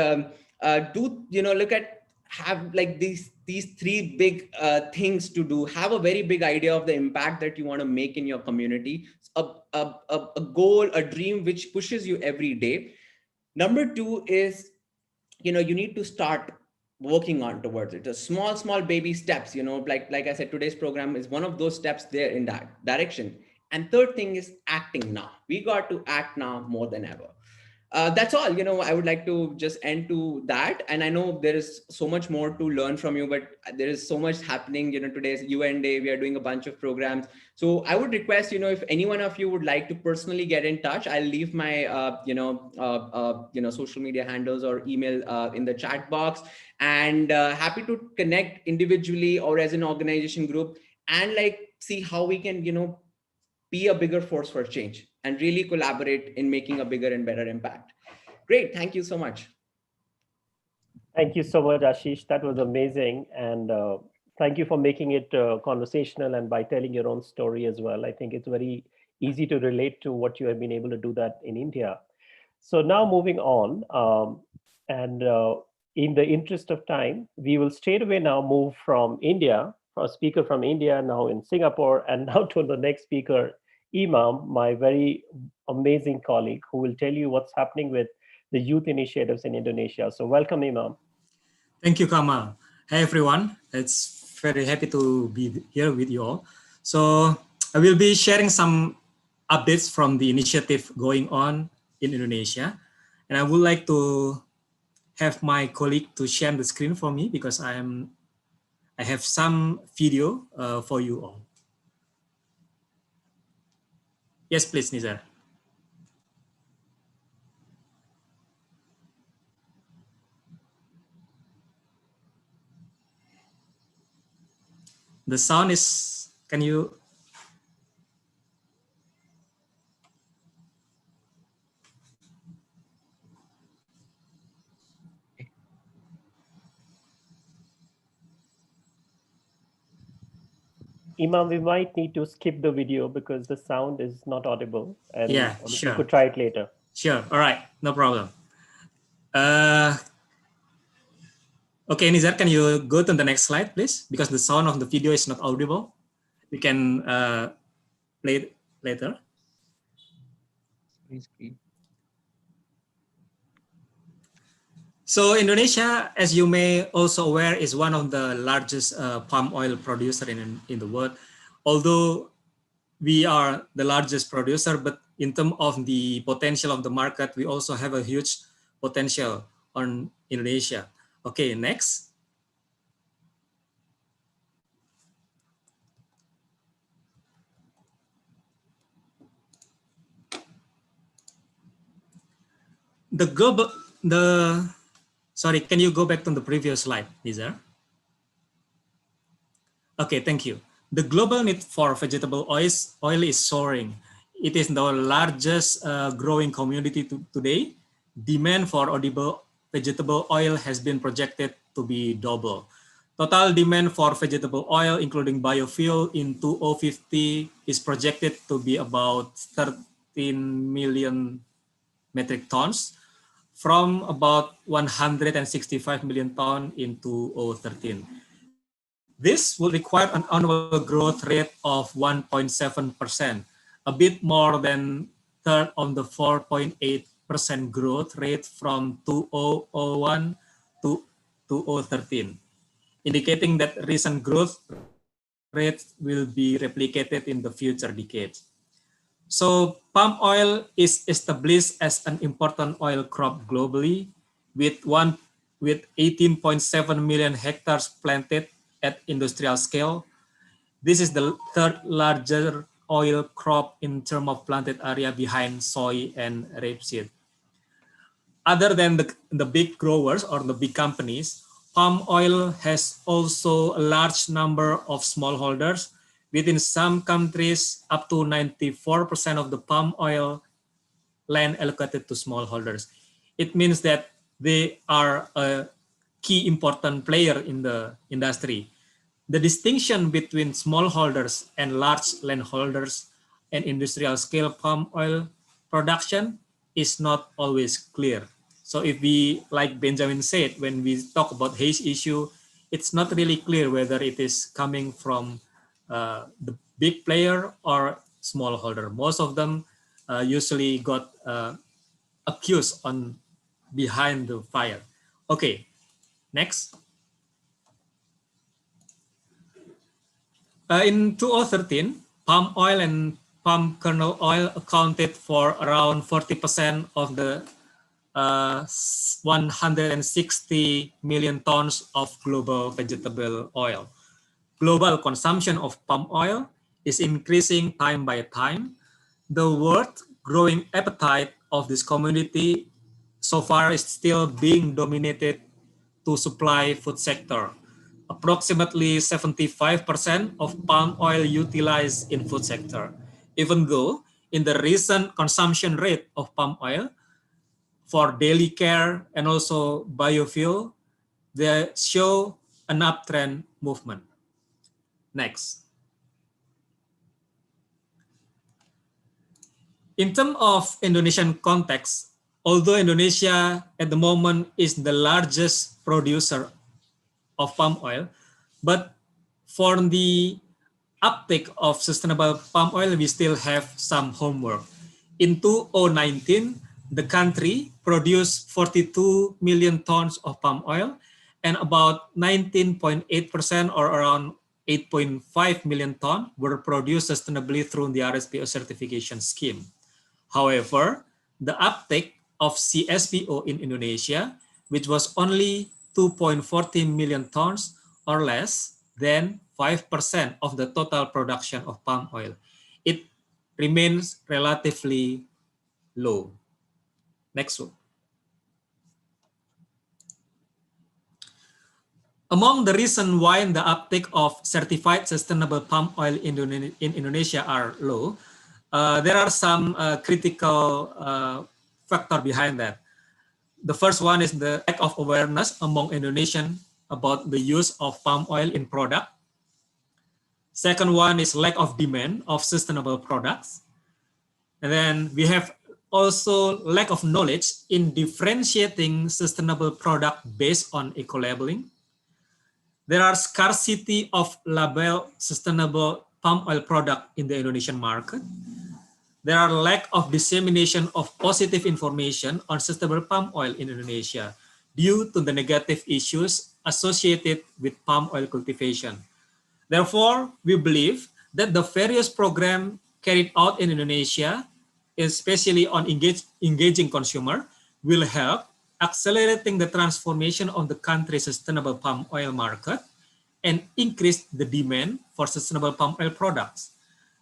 do, look at, have like these three big things to do. Have a very big idea of the impact that you want to make in your community, a goal, a dream which pushes you every day. Number two is, you need to start working on towards it. The small baby steps, like I said, today's program is one of those steps there in that direction. And third thing is acting now. We got to act now more than ever. That's all. I would like to just end to that. And I know there is so much more to learn from you, but there is so much happening. Today's UN Day, we are doing a bunch of programs. So I would request, if any one of you would like to personally get in touch, I'll leave my social media handles or email in the chat box, and happy to connect individually or as an organization group, and like see how we can be a bigger force for change and really collaborate in making a bigger and better impact. Great. Thank you so much. Thank you so much, Ashish. That was amazing. And thank you for making it conversational and by telling your own story as well. I think it's very easy to relate to what you have been able to do that in India. So now moving on, and in the interest of time, we will straight away now move from India, for a speaker from India now in Singapore, and now to the next speaker, Imam, my very amazing colleague, who will tell you what's happening with the youth initiatives in Indonesia. So welcome, Imam. Thank you, Kamal. Hey, everyone. It's very happy to be here with you all. So I will be sharing some updates from the initiative going on in Indonesia. And I would like to have my colleague to share the screen for me, because I have some video for you all. Yes, please, Nizar. The sound is, can you? Imam, we might need to skip the video because the sound is not audible. And Yeah, we sure. could try it later. Sure. All right. No problem. Okay, Nizar, can you go to the next slide, please? Because the sound of the video is not audible. We can play it later. Screen. So Indonesia, as you may also aware, is one of the largest palm oil producer in the world. Although we are the largest producer, but in terms of the potential of the market, we also have a huge potential on Indonesia. Okay, next. Sorry, can you go back to the previous slide, Nizar? Okay, thank you. The global need for vegetable oil is soaring. It is the largest growing commodity today. Demand for edible vegetable oil has been projected to be double. Total demand for vegetable oil, including biofuel, in 2050 is projected to be about 13 million metric tons, from about 165 million tons in 2013. This will require an annual growth rate of 1.7%, a bit more than third of the 4.8% growth rate from 2001 to 2013, indicating that recent growth rates will be replicated in the future decades. So palm oil is established as an important oil crop globally, with 18.7 million hectares planted at industrial scale. This is the third largest oil crop in terms of planted area behind soy and rapeseed. Other than the big growers or the big companies, palm oil has also a large number of smallholders. Within some countries, up to 94% of the palm oil land allocated to smallholders. It means that they are a key important player in the industry. The distinction between smallholders and large landholders and industrial scale palm oil production is not always clear. So if we, like Benjamin said, when we talk about haze issue, it's not really clear whether it is coming from the big player or smallholder. Most of them usually got accused on behind the fire. Okay, next. In 2013, palm oil and palm kernel oil accounted for around 40% of the 160 million tons of global vegetable oil. Global consumption of palm oil is increasing time by time. The world growing appetite of this commodity so far is still being dominated to supply food sector. Approximately 75% of palm oil utilized in food sector, even though in the recent consumption rate of palm oil for daily care and also biofuel, they show an uptrend movement. Next. In terms of Indonesian context, although Indonesia at the moment is the largest producer of palm oil, but for the uptake of sustainable palm oil, we still have some homework. In 2019, the country produced 42 million tons of palm oil, and about 19.8% or around 8.5 million tons were produced sustainably through the AYSPO certification scheme. However, the uptake of CSPO in Indonesia, which was only 2.40 million tons or less than 5% of the total production of palm oil, it remains relatively low. Next one. Among the reasons why the uptake of certified sustainable palm oil in Indonesia are low, there are some critical factors behind that. The first one is the lack of awareness among Indonesians about the use of palm oil in product. Second one is lack of demand of sustainable products. And then we have also lack of knowledge in differentiating sustainable product based on eco-labeling. There are scarcity of label sustainable palm oil product in the Indonesian market. There are lack of dissemination of positive information on sustainable palm oil in Indonesia due to the negative issues associated with palm oil cultivation. Therefore, we believe that the various programs carried out in Indonesia, especially on engaging consumer, will help accelerating the transformation of the country's sustainable palm oil market and increase the demand for sustainable palm oil products.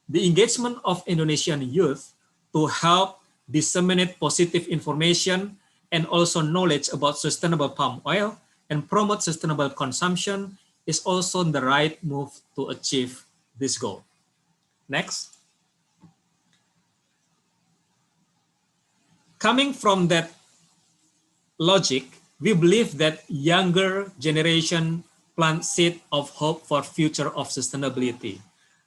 The engagement of Indonesian youth to help disseminate positive information and also knowledge about sustainable palm oil and promote sustainable consumption is also the right move to achieve this goal. Next. Coming from that logic, we believe that younger generation plant seed of hope for future of sustainability.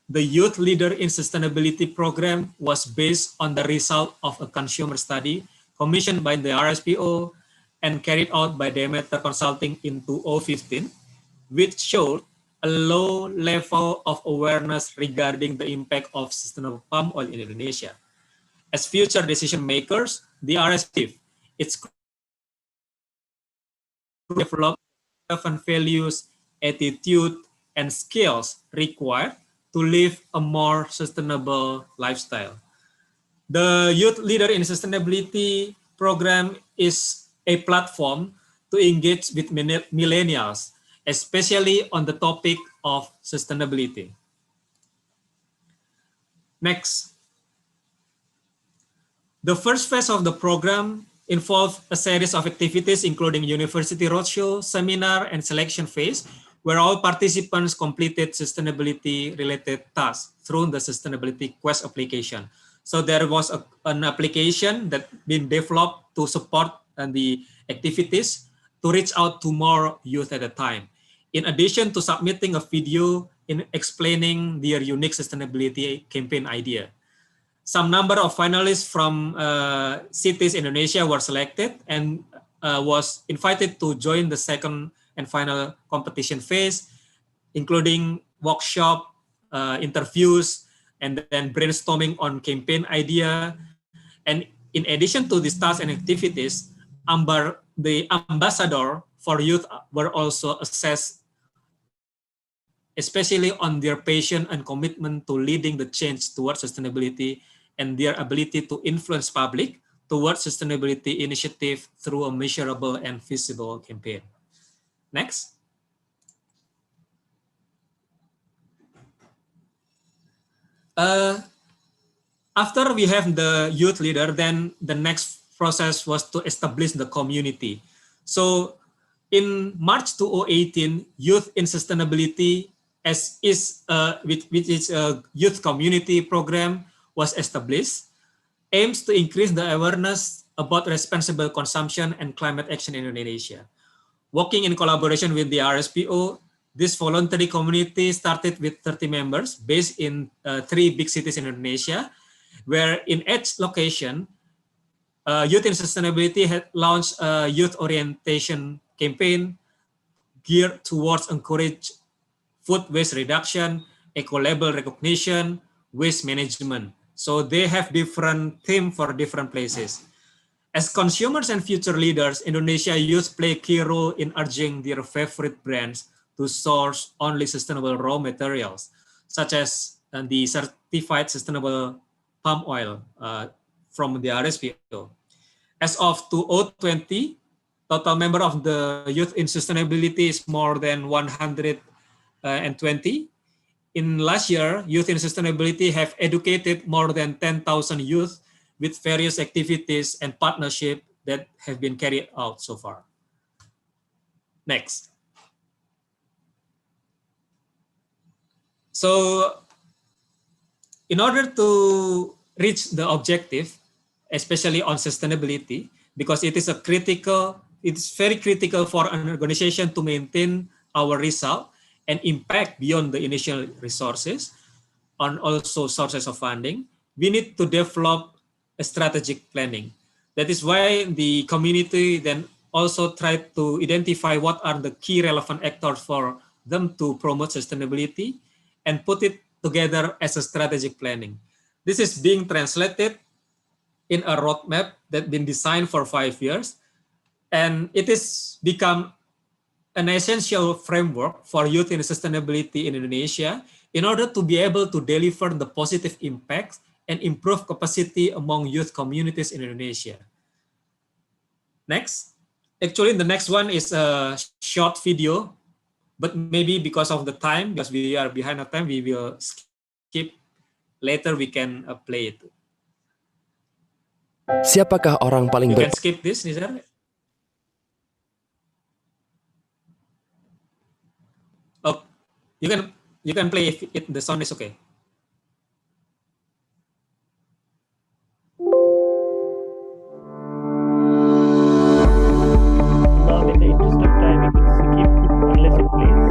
The Youth Leader in Sustainability program was based on the result of a consumer study commissioned by the RSPO and carried out by Demeter Consulting in 2015, which showed a low level of awareness regarding the impact of sustainable palm oil in Indonesia. As future decision makers, the RSPO, it's develop relevant values, attitude, and skills required to live a more sustainable lifestyle. The Youth Leader in Sustainability program is a platform to engage with millennials, especially on the topic of sustainability. Next. The first phase of the program involved a series of activities including university roadshow, seminar, and selection phase, where all participants completed sustainability-related tasks through the Sustainability Quest application. So there was an application that been developed to support the activities to reach out to more youth at a time. In addition to submitting a video in explaining their unique sustainability campaign idea. Some number of finalists from cities in Indonesia were selected and was invited to join the second and final competition phase, including workshop, interviews, and then brainstorming on campaign idea. And in addition to these tasks and activities, the ambassador for youth were also assessed, especially on their passion and commitment to leading the change towards sustainability and their ability to influence public towards sustainability initiative through a measurable and visible campaign. Next. After we have the youth leader, then the next process was to establish the community. So in March 2018, Youth in Sustainability which is a youth community program was established, aims to increase the awareness about responsible consumption and climate action in Indonesia. Working in collaboration with the RSPO, this voluntary community started with 30 members based in 3 big cities in Indonesia, where in each location, Youth in Sustainability had launched a youth orientation campaign geared towards encourage food waste reduction, eco-label recognition, waste management. So they have different themes for different places. As consumers and future leaders, Indonesia youth play a key role in urging their favorite brands to source only sustainable raw materials, such as the certified sustainable palm oil from the RSPO. As of 2020, total member of the Youth in Sustainability is more than 120. In last year, Youth in Sustainability have educated more than 10,000 youth with various activities and partnership that have been carried out so far. Next. So in order to reach the objective, especially on sustainability, because it's very critical for an organization to maintain our result and impact beyond the initial resources on also sources of funding, we need to develop a strategic planning. That is why the community then also tried to identify what are the key relevant actors for them to promote sustainability and put it together as a strategic planning. This is being translated in a roadmap that been designed for 5 years, and it is become an essential framework for youth in sustainability in Indonesia in order to be able to deliver the positive impacts and improve capacity among youth communities in Indonesia. Next. Actually, the next one is a short video, but maybe because of the time, because we are behind the time, we will skip. Later we can play it. Siapakah orang paling You can skip this, Nizar. Oh, you can play if the sound is okay. Ma'am, in the interest of time, you could skip unless it plays.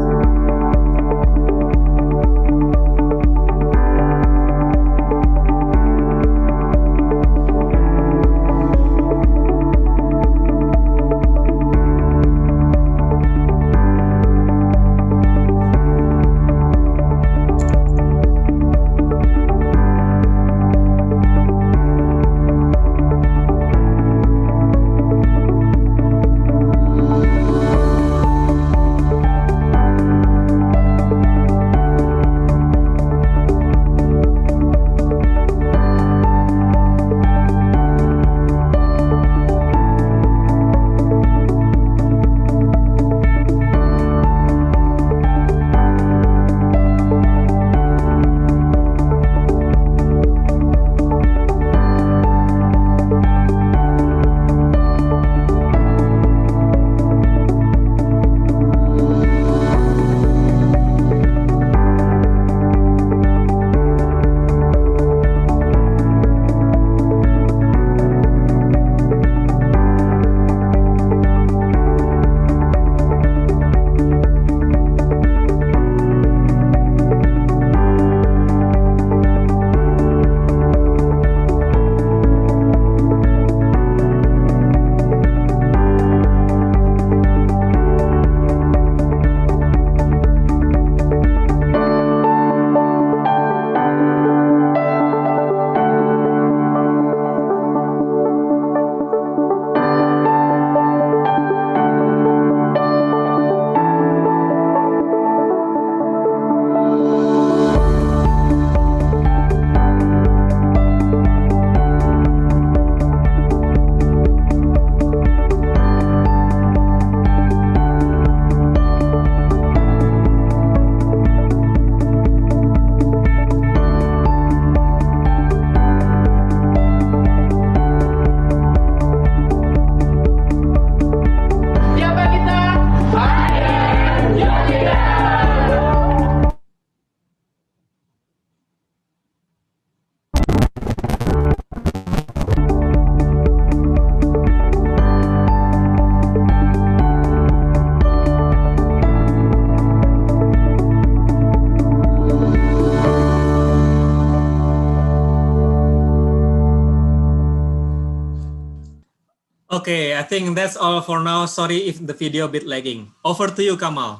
Okay, I think that's all for now. Sorry if the video a bit lagging. Over to you, Kamal.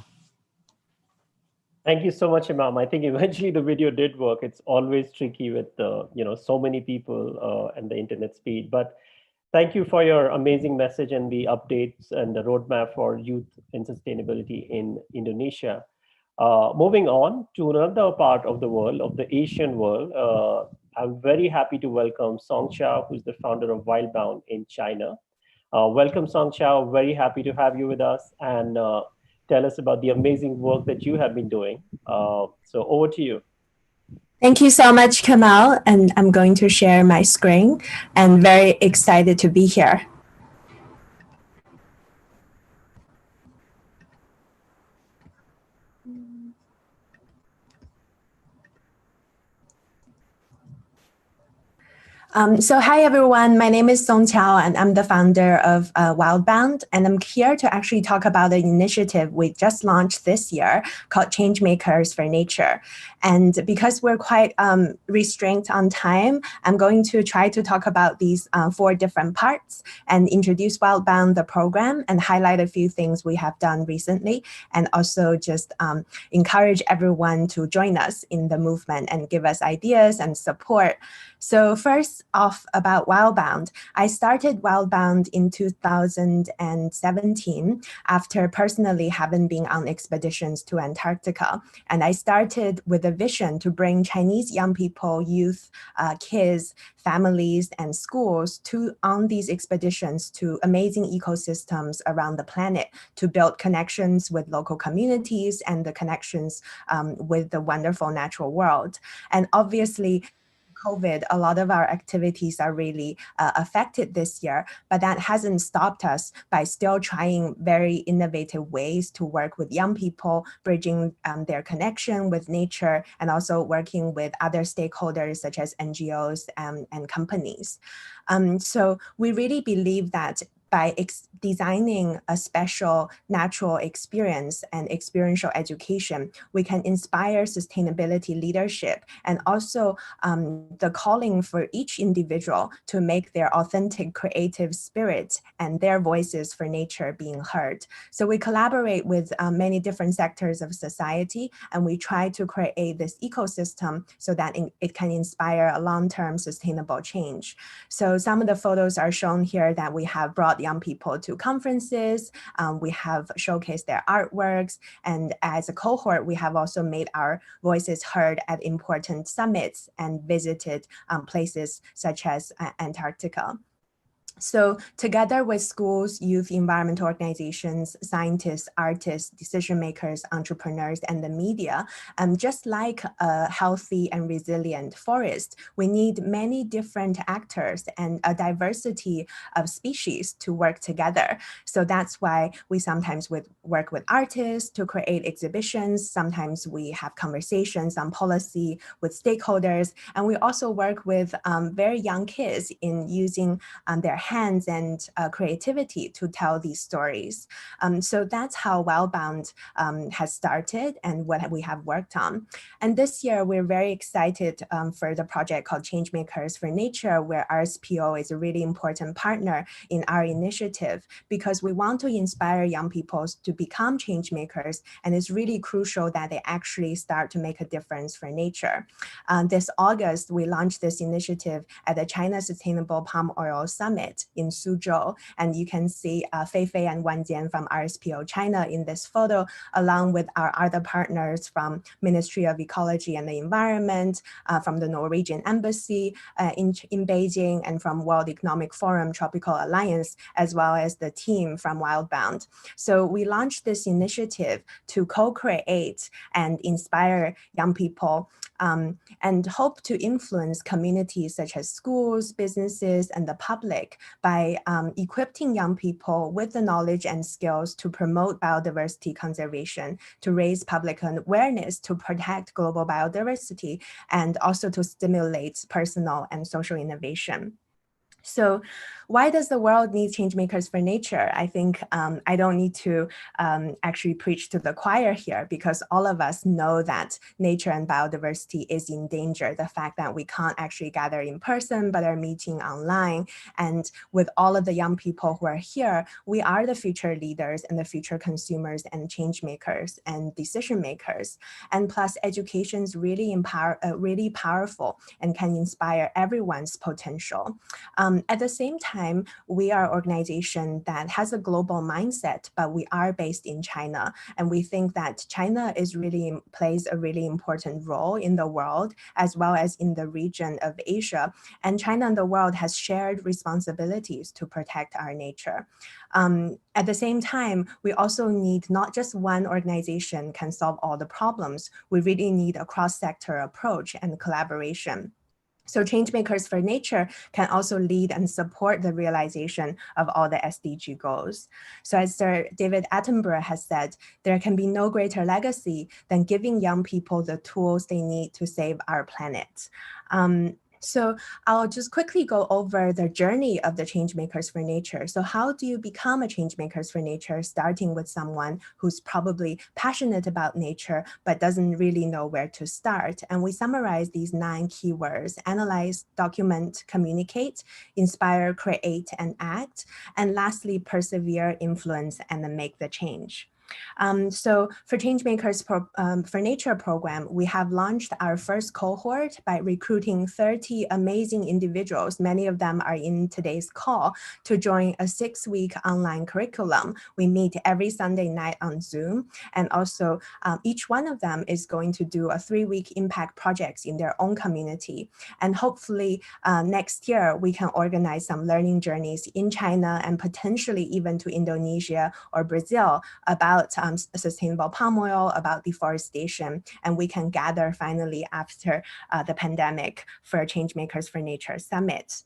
Thank you so much, Imam. I think eventually the video did work. It's always tricky with so many people and the internet speed. But thank you for your amazing message and the updates and the roadmap for youth and sustainability in Indonesia. Moving on to another part of the world, of the Asian world, I'm very happy to welcome Song Chao, who's the founder of Wildbound in China. Welcome, Song Chao. Very happy to have you with us and tell us about the amazing work that you have been doing. So over to you. Thank you so much, Kamal. And I'm going to share my screen and very excited to be here. So hi everyone, my name is Song Qiao and I'm the founder of Wildbound, and I'm here to actually talk about an initiative we just launched this year called Changemakers for Nature. And because we're quite restrained on time, I'm going to try to talk about these 4 different parts and introduce Wildbound, the program, and highlight a few things we have done recently, and also just encourage everyone to join us in the movement and give us ideas and support. So first off about Wildbound, I started Wildbound in 2017 after personally having been on expeditions to Antarctica. And I started with a vision to bring Chinese young people, youth, kids, families, and schools on these expeditions to amazing ecosystems around the planet to build connections with local communities and the connections with the wonderful natural world. And obviously, COVID, a lot of our activities are really affected this year, but that hasn't stopped us by still trying very innovative ways to work with young people, bridging their connection with nature, and also working with other stakeholders such as NGOs and companies. So we really believe that by designing a special natural experience and experiential education, we can inspire sustainability leadership and also the calling for each individual to make their authentic creative spirit and their voices for nature being heard. So we collaborate with many different sectors of society, and we try to create this ecosystem so that it can inspire a long-term sustainable change. So some of the photos are shown here that we have brought young people to conferences, we have showcased their artworks, and as a cohort, we have also made our voices heard at important summits and visited places such as Antarctica. So together with schools, youth, environmental organizations, scientists, artists, decision makers, entrepreneurs, and the media, just like a healthy and resilient forest, we need many different actors and a diversity of species to work together. So that's why we sometimes work with artists to create exhibitions. Sometimes we have conversations on policy with stakeholders. And we also work with very young kids in using their hands and creativity to tell these stories. So that's how Wildbound has started and what we have worked on. And this year, we're very excited for the project called Changemakers for Nature, where AYSPO is a really important partner in our initiative because we want to inspire young people to become change makers. And it's really crucial that they actually start to make a difference for nature. This August, we launched this initiative at the China Sustainable Palm Oil Summit in Suzhou. And you can see Fei Fei and Wan Jian from RSPO China in this photo, along with our other partners from Ministry of Ecology and the Environment, from the Norwegian Embassy in Beijing, and from World Economic Forum Tropical Alliance, as well as the team from Wildbound. So we launched this initiative to co-create and inspire young people and hope to influence communities such as schools, businesses, and the public by equipping young people with the knowledge and skills to promote biodiversity conservation, to raise public awareness, to protect global biodiversity, and also to stimulate personal and social innovation. So why does the world need change makers for nature? I think I don't need to actually preach to the choir here, because all of us know that nature and biodiversity is in danger. The fact that we can't actually gather in person, but are meeting online. And with all of the young people who are here, we are the future leaders and the future consumers and change makers and decision makers. And plus, education is really powerful and can inspire everyone's potential. At the same time, we are an organization that has a global mindset, but we are based in China. And we think that China plays a really important role in the world, as well as in the region of Asia. And China and the world has shared responsibilities to protect our nature. At the same time, we also need not just one organization can solve all the problems. We really need a cross-sector approach and collaboration. So Changemakers for Nature can also lead and support the realization of all the SDG goals. So as Sir David Attenborough has said, there can be no greater legacy than giving young people the tools they need to save our planet. So I'll just quickly go over the journey of the Changemakers for Nature. So how do you become a Changemakers for Nature, starting with someone who's probably passionate about nature, but doesn't really know where to start? And we summarize these 9 keywords: analyze, document, communicate, inspire, create, and act. And lastly, persevere, influence, and then make the change. So for Changemakers for Nature program, we have launched our first cohort by recruiting 30 amazing individuals. Many of them are in today's call to join a 6-week online curriculum. We meet every Sunday night on Zoom. And also each one of them is going to do a 3-week impact projects in their own community. And hopefully next year, we can organize some learning journeys in China and potentially even to Indonesia or Brazil about sustainable palm oil, about deforestation, and we can gather finally after the pandemic for Changemakers for Nature Summit.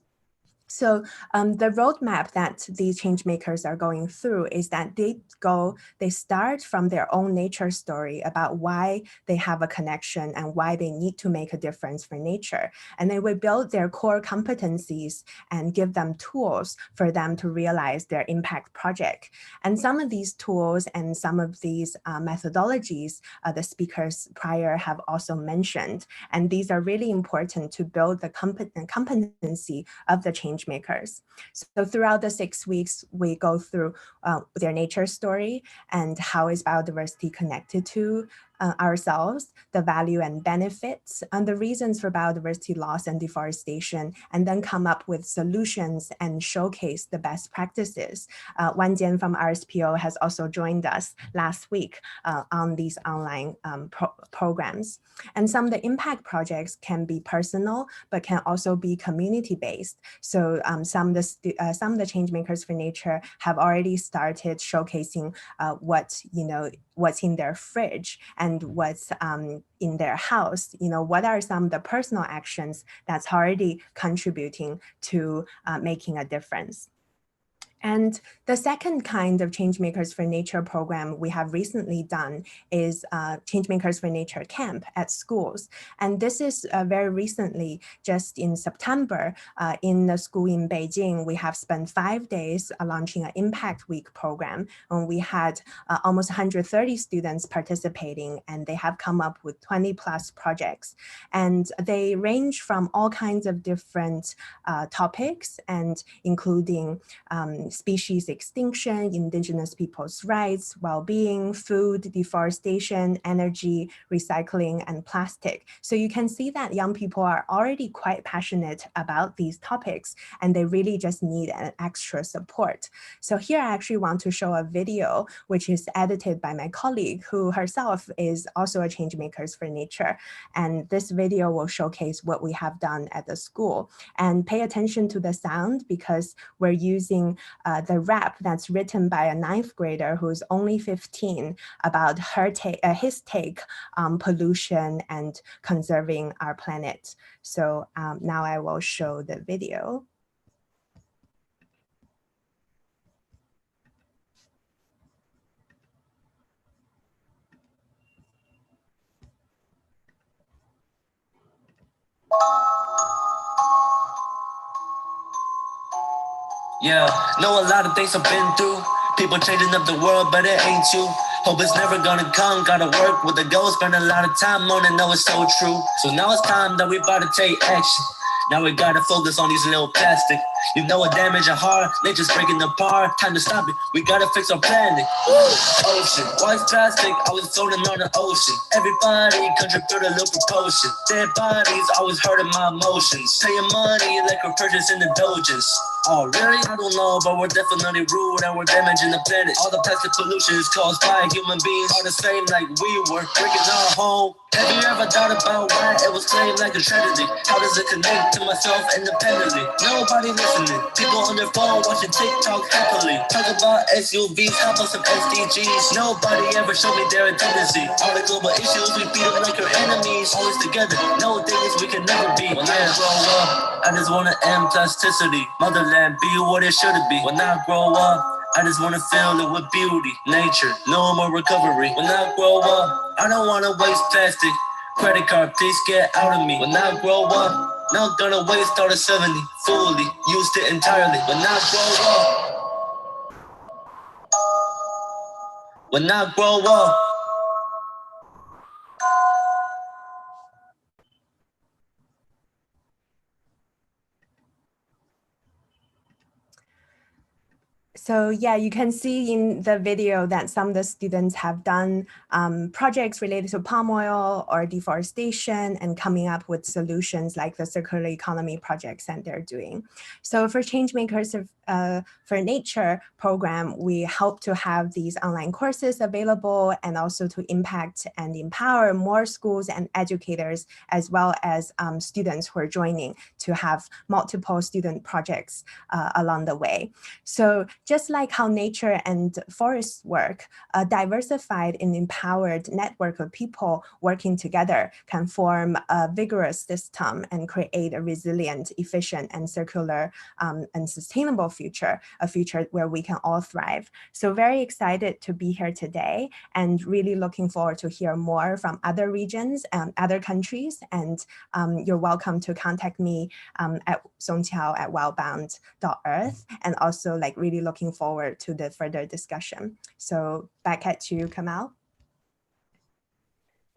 So the roadmap that these change makers are going through is that they start from their own nature story about why they have a connection and why they need to make a difference for nature. And they will build their core competencies and give them tools for them to realize their impact project. And some of these tools and some of these methodologies the speakers prior have also mentioned. And these are really important to build the competency of the change makers. So throughout the 6 weeks, we go through their nature story and how is biodiversity connected to ourselves, the value and benefits, and the reasons for biodiversity loss and deforestation, and then come up with solutions and showcase the best practices. Wan Jian from RSPO has also joined us last week on these online programs. And some of the impact projects can be personal, but can also be community-based. So some of the change makers for nature have already started showcasing what's in their fridge and what's in their house. What are some of the personal actions that's already contributing to making a difference. And the second kind of Changemakers for Nature program we have recently done is Changemakers for Nature camp at schools. And this is very recently, just in September, in the school in Beijing, we have spent 5 days launching an Impact Week program. And we had almost 130 students participating, and they have come up with 20 plus projects. And they range from all kinds of different topics, and including species extinction, indigenous people's rights, well-being, food, deforestation, energy, recycling, and plastic. So you can see that young people are already quite passionate about these topics, and they really just need an extra support. So here I actually want to show a video which is edited by my colleague, who herself is also a change makers for nature. And this video will showcase what we have done at the school. And pay attention to the sound, because we're using the rap that's written by a 9th grader who's only 15 about his take on pollution and conserving our planet. So now I will show the video. Yeah, know a lot of things I've been through. People changing up the world, but it ain't you. Hope it's never gonna come. Gotta work with the goal, spend a lot of time on it, know it's so true. So now it's time that we about to take action. Now we gotta focus on these little plastic. You know what damage our heart, nature's breaking apart. Time to stop it, we gotta fix our planet. Ocean, why is plastic always floating on the ocean? Everybody contribute a little proportion. Dead bodies always hurting my emotions. Paying money like we're purchasing indulgence. Oh really? I don't know, but we're definitely rude and we're damaging the planet. All the plastic pollution is caused by human beings are the same like we were, breaking our home. Have you ever thought about why it was claimed like a tragedy? How does it connect to myself independently? Nobody listening. People on their phone watching TikTok happily. Talk about SUVs, how about some SDGs? Nobody ever showed me their tendency. All the global issues, we beat them like our enemies. Always together, no things we can never be. When I grow up, I just wanna end plasticity. Motherland, be what it should be. When I grow up, I just wanna fill it with beauty, nature, no more recovery. When I grow up, I don't wanna waste plastic. Credit card, please get out of me. When I grow up, Not gonna waste all the 70, fully used it entirely. When I grow up, when I grow up. So yeah, you can see in the video that some of the students have done projects related to palm oil or deforestation and coming up with solutions like the circular economy projects that they're doing. So for Changemakers for Nature program, we hope to have these online courses available and also to impact and empower more schools and educators as well as students who are joining to have multiple student projects along the way. So just like how nature and forests work, a diversified and empowered network of people working together can form a vigorous system and create a resilient, efficient, and circular and sustainable future, a future where we can all thrive. So very excited to be here today and really looking forward to hear more from other regions and other countries. And you're welcome to contact me at songqiao@wellbound.earth, and also like really looking forward to the further discussion. So back at you, Kamal.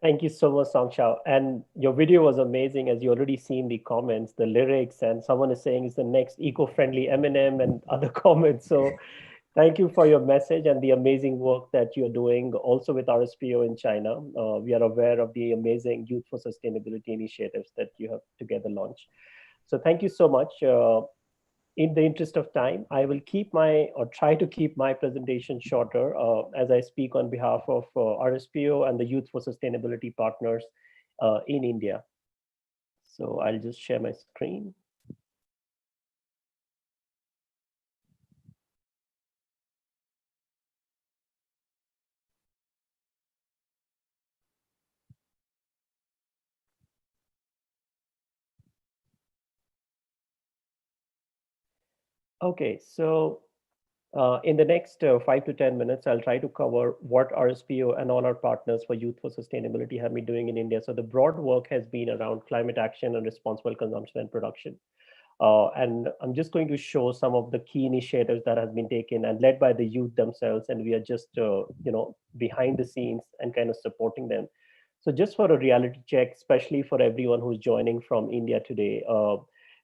Thank you so much, Songshao. And your video was amazing, as you already seen the comments, the lyrics, and someone is saying it's the next eco-friendly Eminem and other comments. So thank you for your message and the amazing work that you're doing also with RSPO in China. We are aware of the amazing Youth for Sustainability initiatives that you have together launched. So thank you so much. In the interest of time, I will keep or try to keep my presentation shorter as I speak on behalf of RSPO and the Youth for Sustainability partners in India. So I'll just share my screen. Okay, so in the next 5 to 10 minutes, I'll try to cover what RSPO and all our partners for Youth for Sustainability have been doing in India. So the broad work has been around climate action and responsible consumption and production. And I'm just going to show some of the key initiatives that has been taken and led by the youth themselves. And we are just, behind the scenes and kind of supporting them. So just for a reality check, especially for everyone who's joining from India today,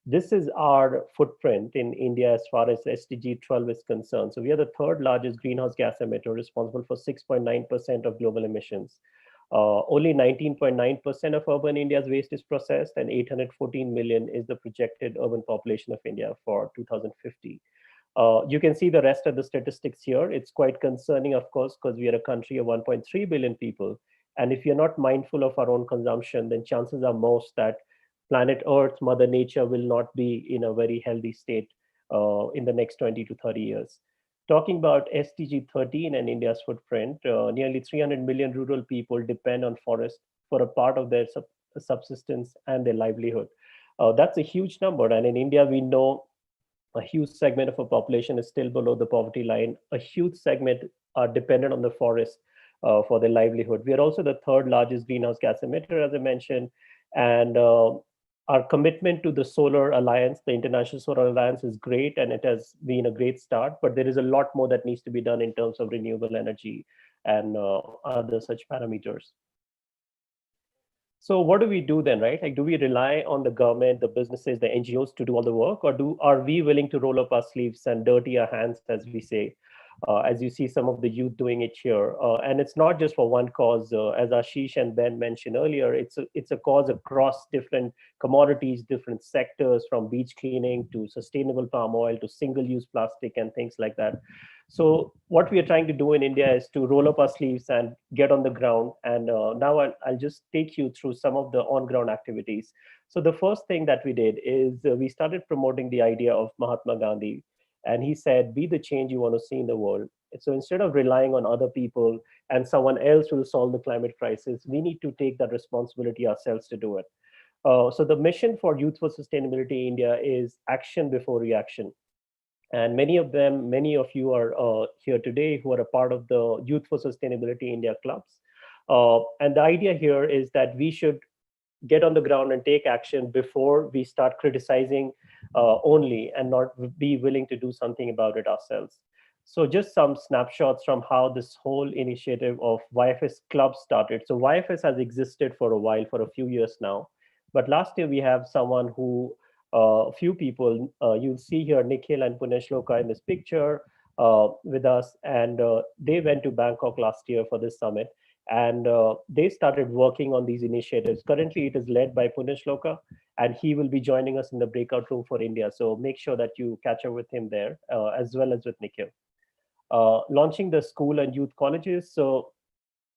this is our footprint in India as far as SDG 12 is concerned. So we are the third largest greenhouse gas emitter, responsible for 6.9% of global emissions. Only 19.9% of urban India's waste is processed, and 814 million is the projected urban population of India for 2050. You can see the rest of the statistics here. It's quite concerning, of course, because we are a country of 1.3 billion people. And if you're not mindful of our own consumption, then chances are most that planet Earth, Mother Nature will not be in a very healthy state in the next 20 to 30 years. Talking about SDG 13 and India's footprint, nearly 300 million rural people depend on forest for a part of their subsistence and their livelihood. That's a huge number. And in India, we know a huge segment of our population is still below the poverty line. A huge segment are dependent on the forest for their livelihood. We are also the third largest greenhouse gas emitter, as I mentioned. And our commitment to the Solar Alliance, the International Solar Alliance, is great, and it has been a great start, but there is a lot more that needs to be done in terms of renewable energy and other such parameters. So what do we do then, right? Like, do we rely on the government, the businesses, the NGOs to do all the work, or are we willing to roll up our sleeves and dirty our hands, as we say? As you see some of the youth doing it here. And it's not just for one cause. As Ashish and Ben mentioned earlier, it's a cause across different commodities, different sectors, from beach cleaning to sustainable palm oil to single-use plastic and things like that. So what we are trying to do in India is to roll up our sleeves and get on the ground. And now I'll just take you through some of the on-ground activities. So the first thing that we did is we started promoting the idea of Mahatma Gandhi. And he said, be the change you want to see in the world. So instead of relying on other people and someone else will solve the climate crisis, we need to take that responsibility ourselves to do it. So the mission for Youth for Sustainability India is action before reaction. And many of you are here today who are a part of the Youth for Sustainability India clubs. And the idea here is that we should get on the ground and take action before we start criticizing only and not be willing to do something about it ourselves. So just some snapshots from how this whole initiative of YFS Club started. So YFS has existed for a while, for a few years now. But last year we have someone who, a few people, you'll see here Nikhil and Punesh Loka in this picture with us. And they went to Bangkok last year for this summit. And they started working on these initiatives. Currently, it is led by Punesh Loka, and he will be joining us in the breakout room for India. So make sure that you catch up with him there, as well as with Nikhil. Launching the school and youth colleges. So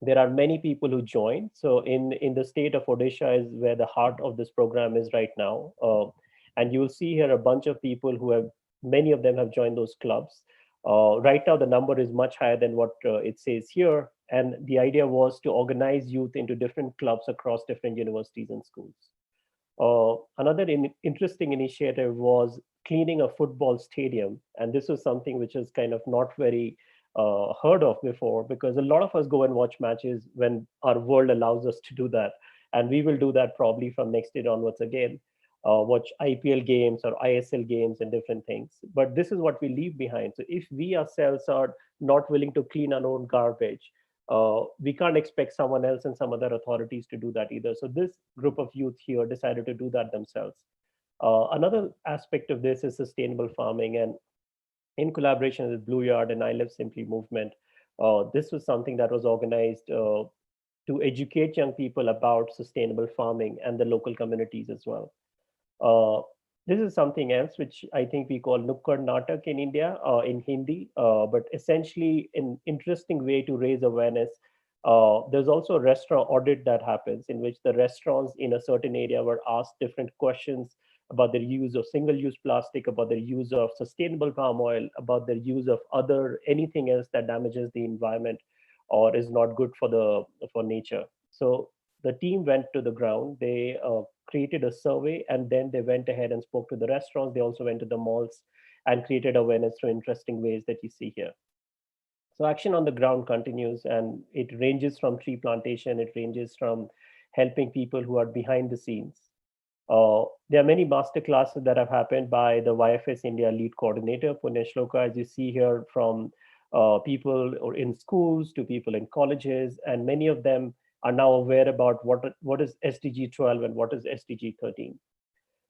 there are many people who join. So in the state of Odisha is where the heart of this program is right now. And you will see here a bunch of people who have, many of them have joined those clubs. Right now, the number is much higher than what it says here. And the idea was to organize youth into different clubs across different universities and schools. Another interesting initiative was cleaning a football stadium. And this was something which is kind of not very heard of before, because a lot of us go and watch matches when our world allows us to do that. And we will do that probably from next year onwards again, watch IPL games or ISL games and different things. But this is what we leave behind. So if we ourselves are not willing to clean our own garbage, we can't expect someone else and some other authorities to do that either. So this group of youth here decided to do that themselves. Another aspect of this is sustainable farming, and in collaboration with Blue Yard and I Live Simply movement, this was something that was organized to educate young people about sustainable farming and the local communities as well. Uh, this is something else which I think we call Nukkad Natak in India, in Hindi, but essentially an interesting way to raise awareness. There's also a restaurant audit that happens in which the restaurants in a certain area were asked different questions about their use of single-use plastic, about their use of sustainable palm oil, about their use of other anything else that damages the environment or is not good for nature. So the team went to the ground. They created a survey, and then they went ahead and spoke to the restaurants. They also went to the malls and created awareness through interesting ways that you see here. So action on the ground continues, and it ranges from tree plantation, it ranges from helping people who are behind the scenes. There are many master classes that have happened by the YFS India lead coordinator, Punesh Loka, as you see here, from people or in schools to people in colleges, and many of them are now aware about what is SDG 12 and what is SDG 13.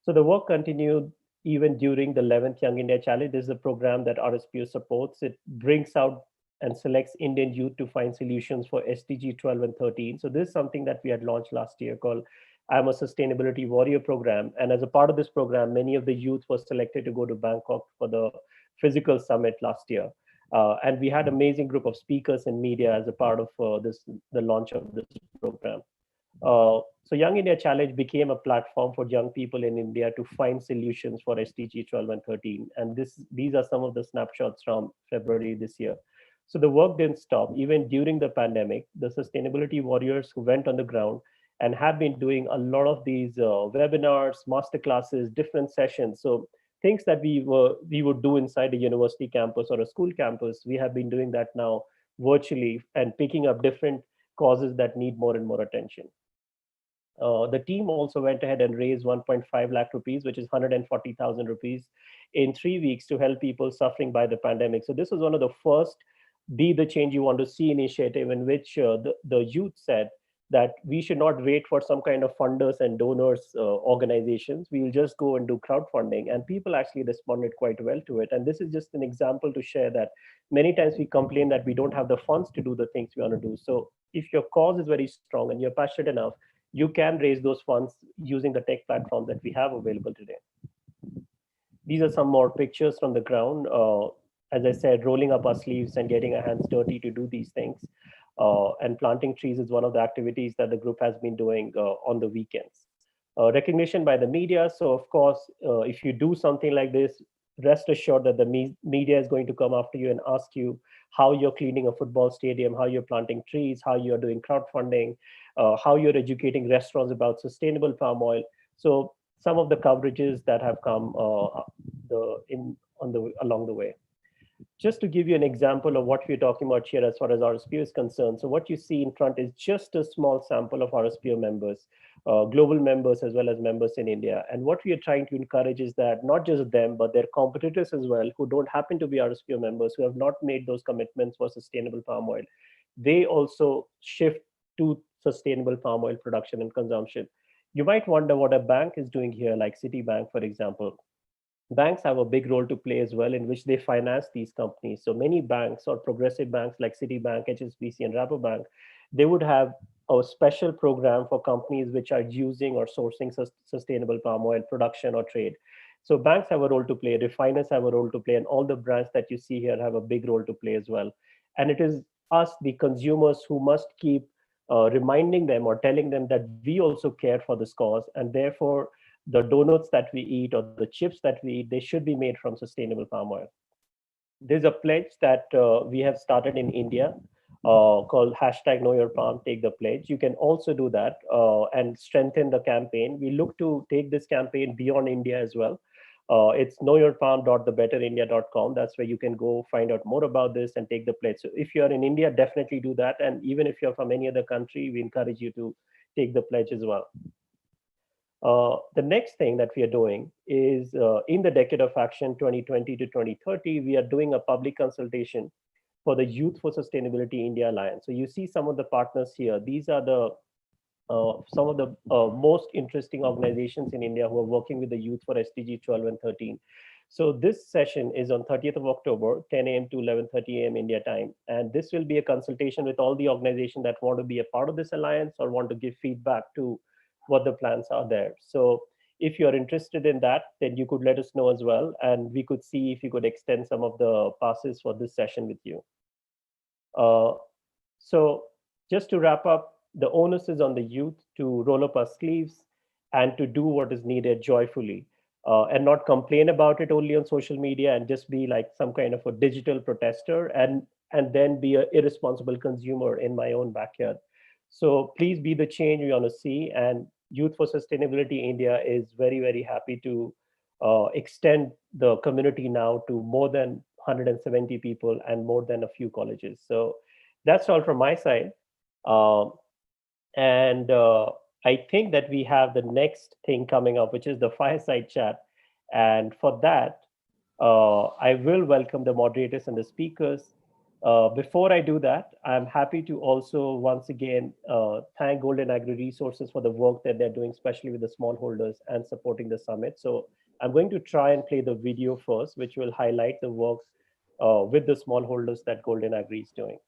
So the work continued even during the 11th Young India Challenge. This is a program that RSPO supports. It brings out and selects Indian youth to find solutions for SDG 12 and 13. So this is something that we had launched last year called I'm a Sustainability Warrior program. And as a part of this program, many of the youth were selected to go to Bangkok for the physical summit last year. And we had an amazing group of speakers and media as a part of the launch of this program. So Young India Challenge became a platform for young people in India to find solutions for SDG 12 and 13. And these are some of the snapshots from February this year. So the work didn't stop. Even during the pandemic, the sustainability warriors who went on the ground and have been doing a lot of these webinars, master classes, different sessions. So things that we would do inside a university campus or a school campus, we have been doing that now virtually and picking up different causes that need more and more attention. The team also went ahead and raised 1.5 lakh rupees, which is 140,000 rupees, in 3 weeks to help people suffering by the pandemic. So this was one of the first Be the Change You Want to See initiative in which the youth said that we should not wait for some kind of funders and donors organizations. We will just go and do crowdfunding. And people actually responded quite well to it. And this is just an example to share that many times we complain that we don't have the funds to do the things we want to do. So if your cause is very strong and you're passionate enough, you can raise those funds using the tech platform that we have available today. These are some more pictures from the ground. As I said, rolling up our sleeves and getting our hands dirty to do these things. And planting trees is one of the activities that the group has been doing on the weekends. Recognition by the media. So of course, if you do something like this, rest assured that the media is going to come after you and ask you how you're cleaning a football stadium, how you're planting trees, how you're doing crowdfunding, how you're educating restaurants about sustainable palm oil. So some of the coverages that have come along the way. Just to give you an example of what we're talking about here as far as RSPO is concerned. So what you see in front is just a small sample of RSPO members. global members as well as members in India. And what we are trying to encourage is that not just them, but their competitors as well, who don't happen to be RSPO members, who have not made those commitments for sustainable palm oil, they also shift to sustainable palm oil production and consumption. You might wonder what a bank is doing here, like Citibank, for example. Banks have a big role to play as well, in which they finance these companies. So many banks or progressive banks like Citibank, HSBC, and Rabobank, they would have a special program for companies which are using or sourcing sustainable palm oil production or trade. So banks have a role to play, refiners have a role to play, and all the brands that you see here have a big role to play as well. And it is us, the consumers, who must keep reminding them or telling them that we also care for this cause, and therefore the donuts that we eat or the chips that we eat, they should be made from sustainable palm oil. There's a pledge that we have started in India called hashtag Know Your Palm, Take the Pledge. You can also do that and strengthen the campaign. We look to take this campaign beyond India as well. It's knowyourpalm.thebetterindia.com. That's where you can go find out more about this and take the pledge. So if you're in India, definitely do that. And even if you're from any other country, we encourage you to take the pledge as well. The next thing that we are doing is in the Decade of Action 2020 to 2030, we are doing a public consultation for the Youth for Sustainability India Alliance. So you see some of the partners here. These are the some of the most interesting organizations in India who are working with the youth for SDG 12 and 13. So this session is on 30th of October, 10 a.m. to 11:30 a.m. India time. And this will be a consultation with all the organizations that want to be a part of this alliance or want to give feedback to what the plans are there. So if you're interested in that, then you could let us know as well. And we could see if you could extend some of the passes for this session with you. So just to wrap up, the onus is on the youth to roll up our sleeves and to do what is needed joyfully and not complain about it only on social media and just be like some kind of a digital protester and then be an irresponsible consumer in my own backyard. So please be the change we want to see. And Youth for Sustainability India is very, very happy to extend the community now to more than 170 people and more than a few colleges. So that's all from my side. And I think that we have the next thing coming up, which is the fireside chat. And for that, I will welcome the moderators and the speakers. Before I do that, I'm happy to also once again thank Golden Agri Resources for the work that they're doing, especially with the smallholders and supporting the summit. So I'm going to try and play the video first, which will highlight the work with the smallholders that Golden Agri is doing.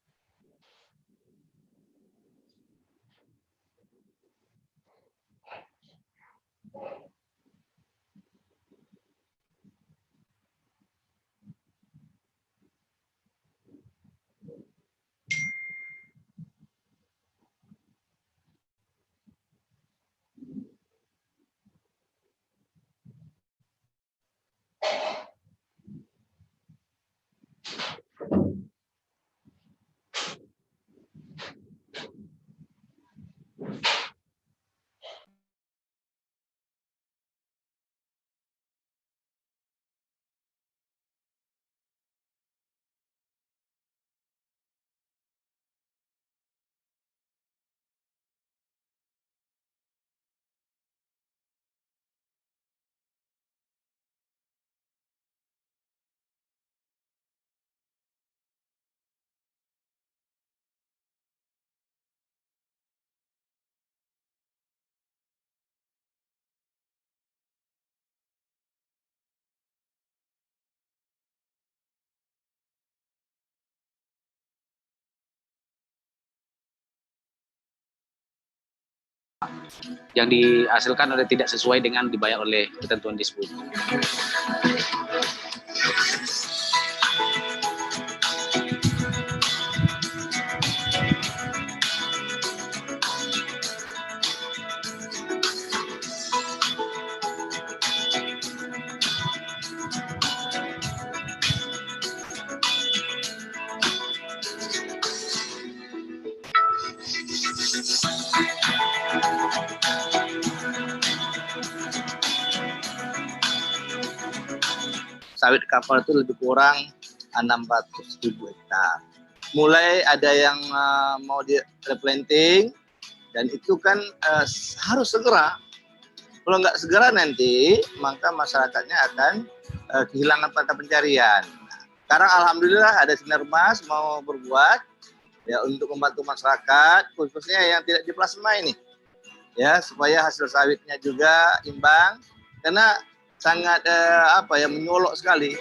yang dihasilkan oleh tidak sesuai dengan dibayar oleh ketentuan AYSPO. Sawit kapal itu lebih kurang 600.000 hektar. Mulai ada yang mau di replanting, Dan itu kan harus segera. Kalau nggak segera nanti, maka masyarakatnya akan kehilangan mata pencarian. Sekarang alhamdulillah ada Sinarmas mau berbuat ya untuk membantu masyarakat, khususnya yang tidak di plasma ini, ya supaya hasil sawitnya juga imbang, karena sangat menyolok sekali.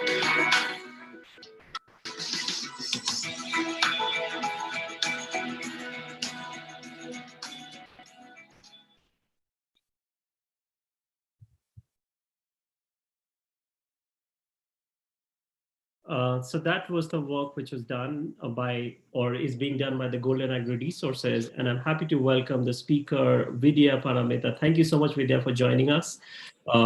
So that was the work which was done by, or is being done by the Golden Agri Resources. And I'm happy to welcome the speaker, Vidya Paramita. Thank you so much, Vidya, for joining us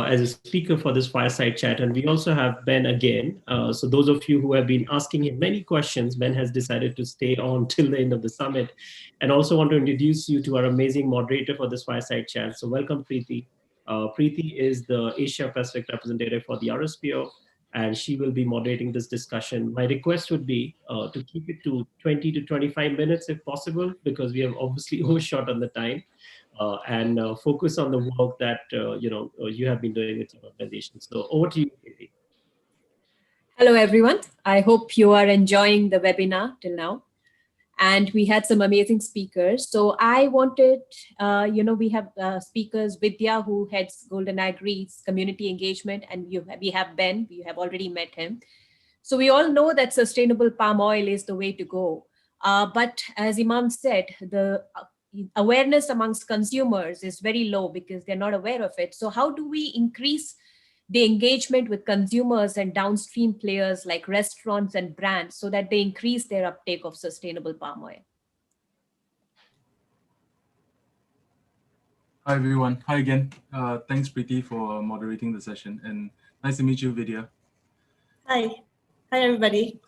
as a speaker for this fireside chat. And we also have Ben again. So those of you who have been asking him many questions, Ben has decided to stay on till the end of the summit. And also want to introduce you to our amazing moderator for this fireside chat. So welcome, Preeti. Preeti is the Asia Pacific representative for the RSPO, and she will be moderating this discussion. My request would be to keep it to 20 to 25 minutes if possible, because we have obviously overshot on the time, and focus on the work that you have been doing with your organization. So over to you, Katie. Hello, everyone. I hope you are enjoying the webinar till now. And we had some amazing speakers. So I wanted, we have speakers, Vidya, who heads Golden Agri's community engagement, and we have Ben, you have already met him. So we all know that sustainable palm oil is the way to go. But as Imam said, the awareness amongst consumers is very low because they're not aware of it. So how do we increase the engagement with consumers and downstream players like restaurants and brands so that they increase their uptake of sustainable palm oil? Hi, everyone. Hi again. Thanks, Preeti, for moderating the session. And nice to meet you, Vidya. Hi. Hi, everybody.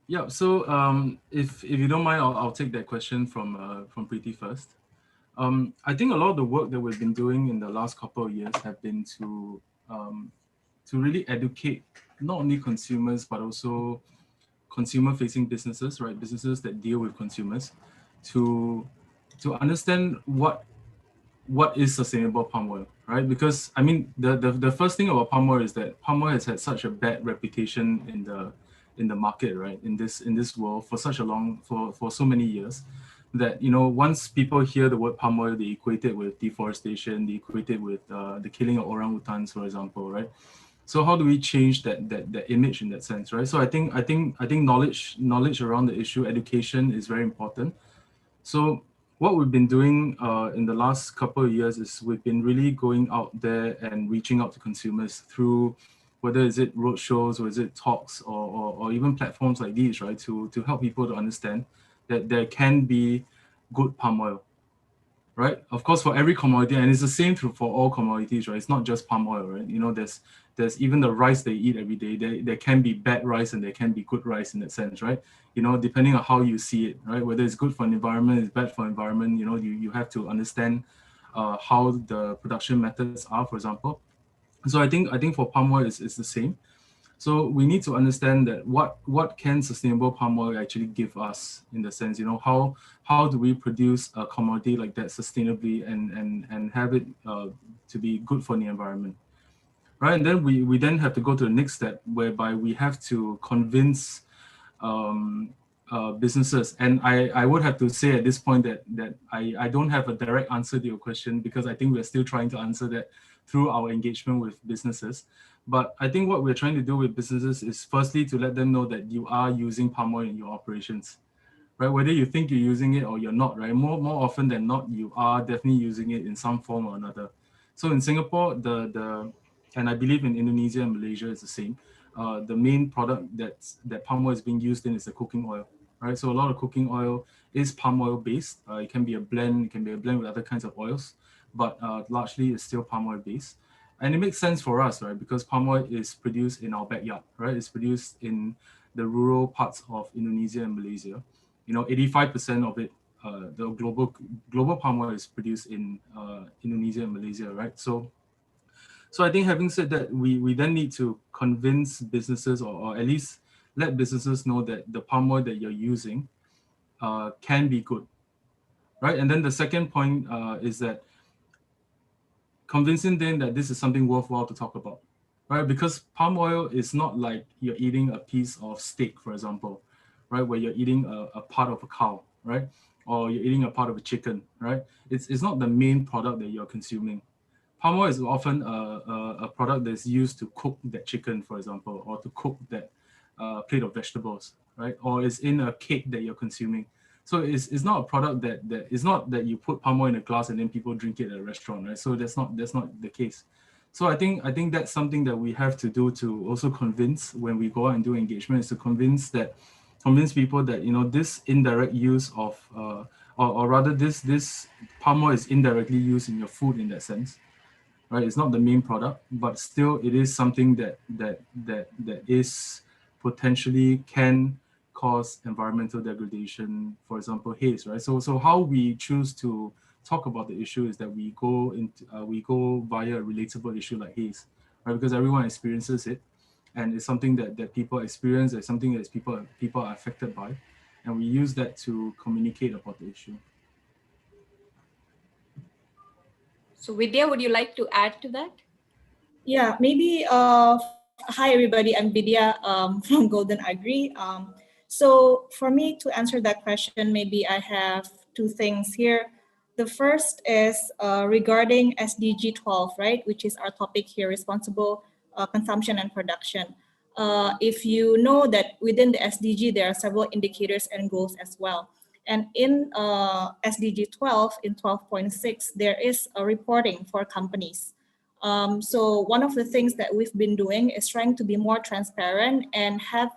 Yeah, so if you don't mind, I'll take that question from Preeti first. I think a lot of the work that we've been doing in the last couple of years have been to really educate not only consumers, but also consumer-facing businesses, right? Businesses that deal with consumers, to understand what is sustainable palm oil, right? Because I mean, the first thing about palm oil is that palm oil has had such a bad reputation in the market, right? In this world for such a long, for so many years, that, you know, once people hear the word palm oil, they equate it with deforestation, they equate it with the killing of orangutans, for example, right? So how do we change that image in that sense, right? So I think knowledge around the issue, education is very important. So what we've been doing in the last couple of years is we've been really going out there and reaching out to consumers through, whether is it roadshows or is it talks or even platforms like these, right? To help people to understand that there can be good palm oil, right? Of course, for every commodity, and it's the same for all commodities, right? It's not just palm oil, right? You know, there's even the rice they eat every day. There can be bad rice and there can be good rice in that sense, right? You know, depending on how you see it, right? Whether it's good for the environment, it's bad for the environment, you know, you have to understand how the production methods are, for example. So I think for palm oil, it's the same. So we need to understand that what can sustainable palm oil actually give us, in the sense, you know, how do we produce a commodity like that sustainably and have it to be good for the environment, right? And then we then have to go to the next step, whereby we have to convince businesses. And I would have to say at this point that I don't have a direct answer to your question, because I think we're still trying to answer that through our engagement with businesses. But I think what we're trying to do with businesses is firstly to let them know that you are using palm oil in your operations, right? Whether you think you're using it or you're not, right? More often than not, you are definitely using it in some form or another. So in Singapore, and I believe in Indonesia and Malaysia it's the same. The main product that palm oil is being used in is the cooking oil, right? So a lot of cooking oil is palm oil based. It can be a blend, with other kinds of oils, but largely it's still palm oil based. And it makes sense for us, right? Because palm oil is produced in our backyard, right? It's produced in the rural parts of Indonesia and Malaysia. You know, 85% of it, the global palm oil is produced in Indonesia and Malaysia, right? So I think, having said that, we then need to convince businesses, or at least let businesses know that the palm oil that you're using can be good. right? And then the second point is that convincing them that this is something worthwhile to talk about, right? Because palm oil is not like you're eating a piece of steak, for example, right? Where you're eating a part of a cow, right? Or you're eating a part of a chicken, right? It's not the main product that you're consuming. Palm oil is often a product that's used to cook that chicken, for example, or to cook that plate of vegetables, right? Or it's in a cake that you're consuming. So it's not a product that it's not that you put palm oil in a glass and then people drink it at a restaurant, right? So that's not the case. So I think that's something that we have to do to also convince when we go out and do engagement, is to convince people that, you know, this indirect use of or rather this palm oil is indirectly used in your food in that sense, right? It's not the main product, but still it is something that is potentially can cause environmental degradation, for example, haze, right? So how we choose to talk about the issue is that we go via a relatable issue like haze, right? Because everyone experiences it, and it's something that people experience, it's something that people are affected by, and we use that to communicate about the issue. So Vidya, would you like to add to that? Yeah, maybe. Hi everybody, I'm Vidya from Golden Agri. So for me to answer that question, maybe I have two things here. The first is regarding SDG 12, right, which is our topic here, responsible consumption and production. If you know that within the SDG, there are several indicators and goals as well. And in SDG 12, in 12.6, there is a reporting for companies. So one of the things that we've been doing is trying to be more transparent and have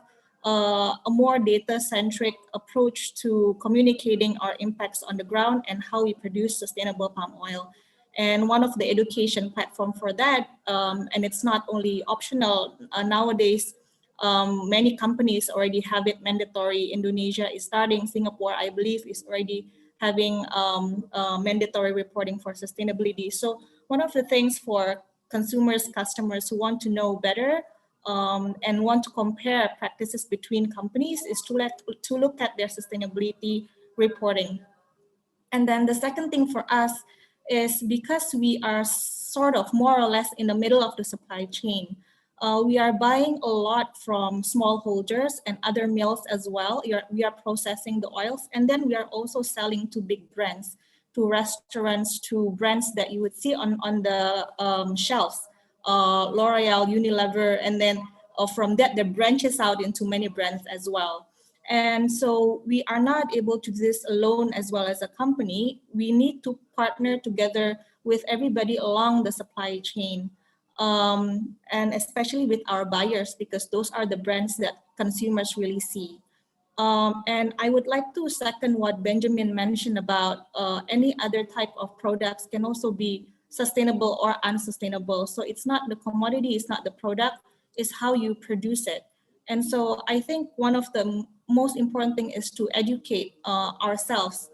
a more data-centric approach to communicating our impacts on the ground and how we produce sustainable palm oil. And one of the education platform for that, and it's not only optional nowadays, many companies already have it mandatory. Indonesia is starting, Singapore, I believe, is already having mandatory reporting for sustainability. So one of the things for consumers, customers who want to know better and want to compare practices between companies is to look at their sustainability reporting. And then the second thing for us is because we are sort of more or less in the middle of the supply chain, we are buying a lot from smallholders and other mills as well. We are processing the oils, and then we are also selling to big brands, to restaurants, to brands that you would see on the shelves, L'Oreal, Unilever, and then from that, the branches out into many brands as well. And so we are not able to do this alone as well as a company. We need to partner together with everybody along the supply chain, and especially with our buyers, because those are the brands that consumers really see. And I would like to second what Benjamin mentioned about any other type of products can also be sustainable or unsustainable. So it's not the commodity, it's not the product, it's how you produce it. And so I think one of the most important thing is to educate ourselves.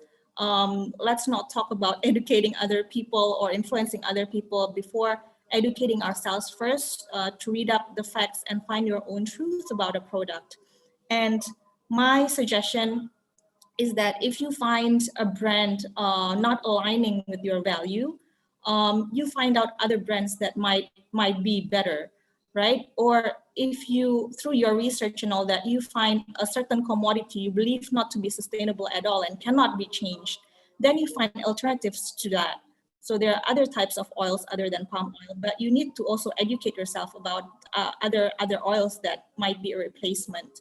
Let's not talk about educating other people or influencing other people before educating ourselves first, to read up the facts and find your own truth about a product. And my suggestion is that if you find a brand not aligning with your value, you find out other brands that might be better, right? Or if you, through your research and all that, you find a certain commodity you believe not to be sustainable at all and cannot be changed, then you find alternatives to that. So there are other types of oils other than palm oil, but you need to also educate yourself about other oils that might be a replacement,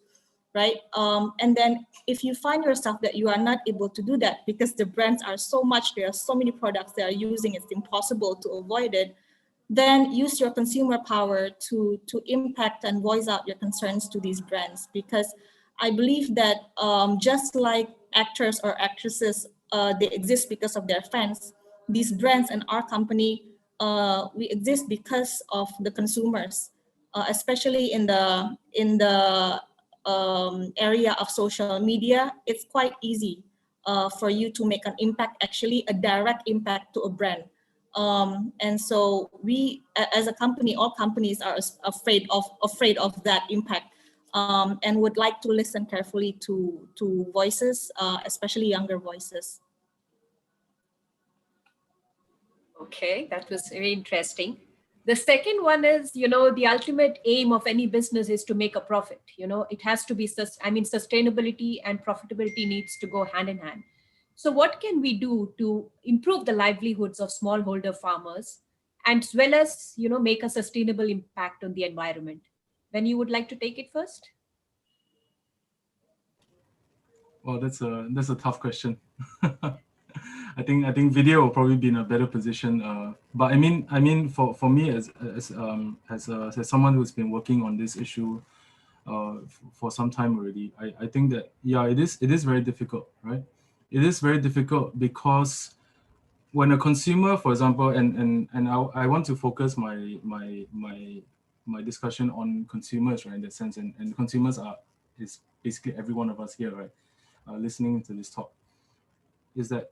right? And then if you find yourself that you are not able to do that because the brands are so much, there are so many products they are using, it's impossible to avoid it, then use your consumer power to impact and voice out your concerns to these brands. Because I believe that just like actors or actresses, they exist because of their fans, these brands and our company, we exist because of the consumers, especially in the area of social media. It's quite easy for you to make an impact, actually a direct impact to a brand. And so we, as a company, all companies are afraid of that impact, and would like to listen carefully to voices, especially younger voices. Okay, that was very interesting. The second one is, the ultimate aim of any business is to make a profit. It has to be, sustainability and profitability needs to go hand in hand. So what can we do to improve the livelihoods of smallholder farmers and as well as, make a sustainable impact on the environment? When you would like to take it first? Well, that's a tough question. I think video will probably be in a better position. But I mean, for me as someone who's been working on this issue for some time already, I think that it is very difficult, right? It is very difficult because when a consumer, for example, and I want to focus my discussion on consumers, right, in that sense, and consumers is basically every one of us here, right, listening to this talk, is that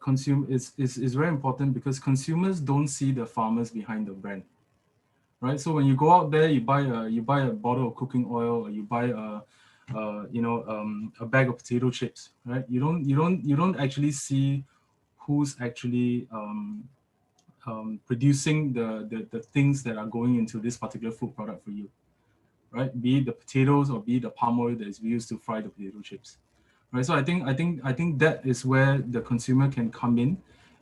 is very important because consumers don't see the farmers behind the brand, right? So when you go out there, you buy a bottle of cooking oil, or you buy a bag of potato chips, right? You don't actually see who's actually producing the things that are going into this particular food product for you, right? Be it the potatoes or be it the palm oil that is used to fry the potato chips, right? So I think that is where the consumer can come in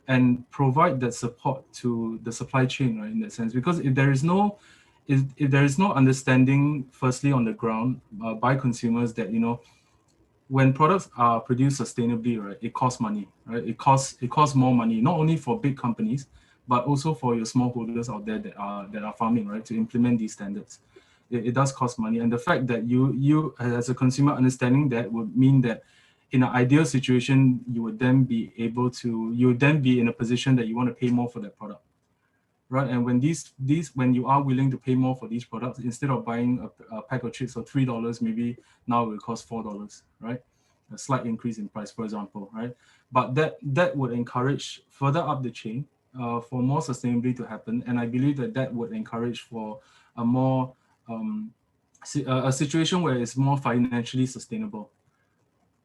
and provide that support to the supply chain, right? In that sense, because if there is no understanding, firstly on the ground by consumers that when products are produced sustainably, right, it costs money, right? It costs more money, not only for big companies, but also for your smallholders out there that are farming, right, to implement these standards. It does cost money, and the fact that you as a consumer understanding that would mean that in an ideal situation, you would then be in a position that you want to pay more for that product, right? And when when you are willing to pay more for these products, instead of buying a pack of chips for $3, maybe now it will cost $4, right? A slight increase in price, for example, right? But that would encourage further up the chain for more sustainability to happen, and I believe that would encourage for a more a situation where it's more financially sustainable,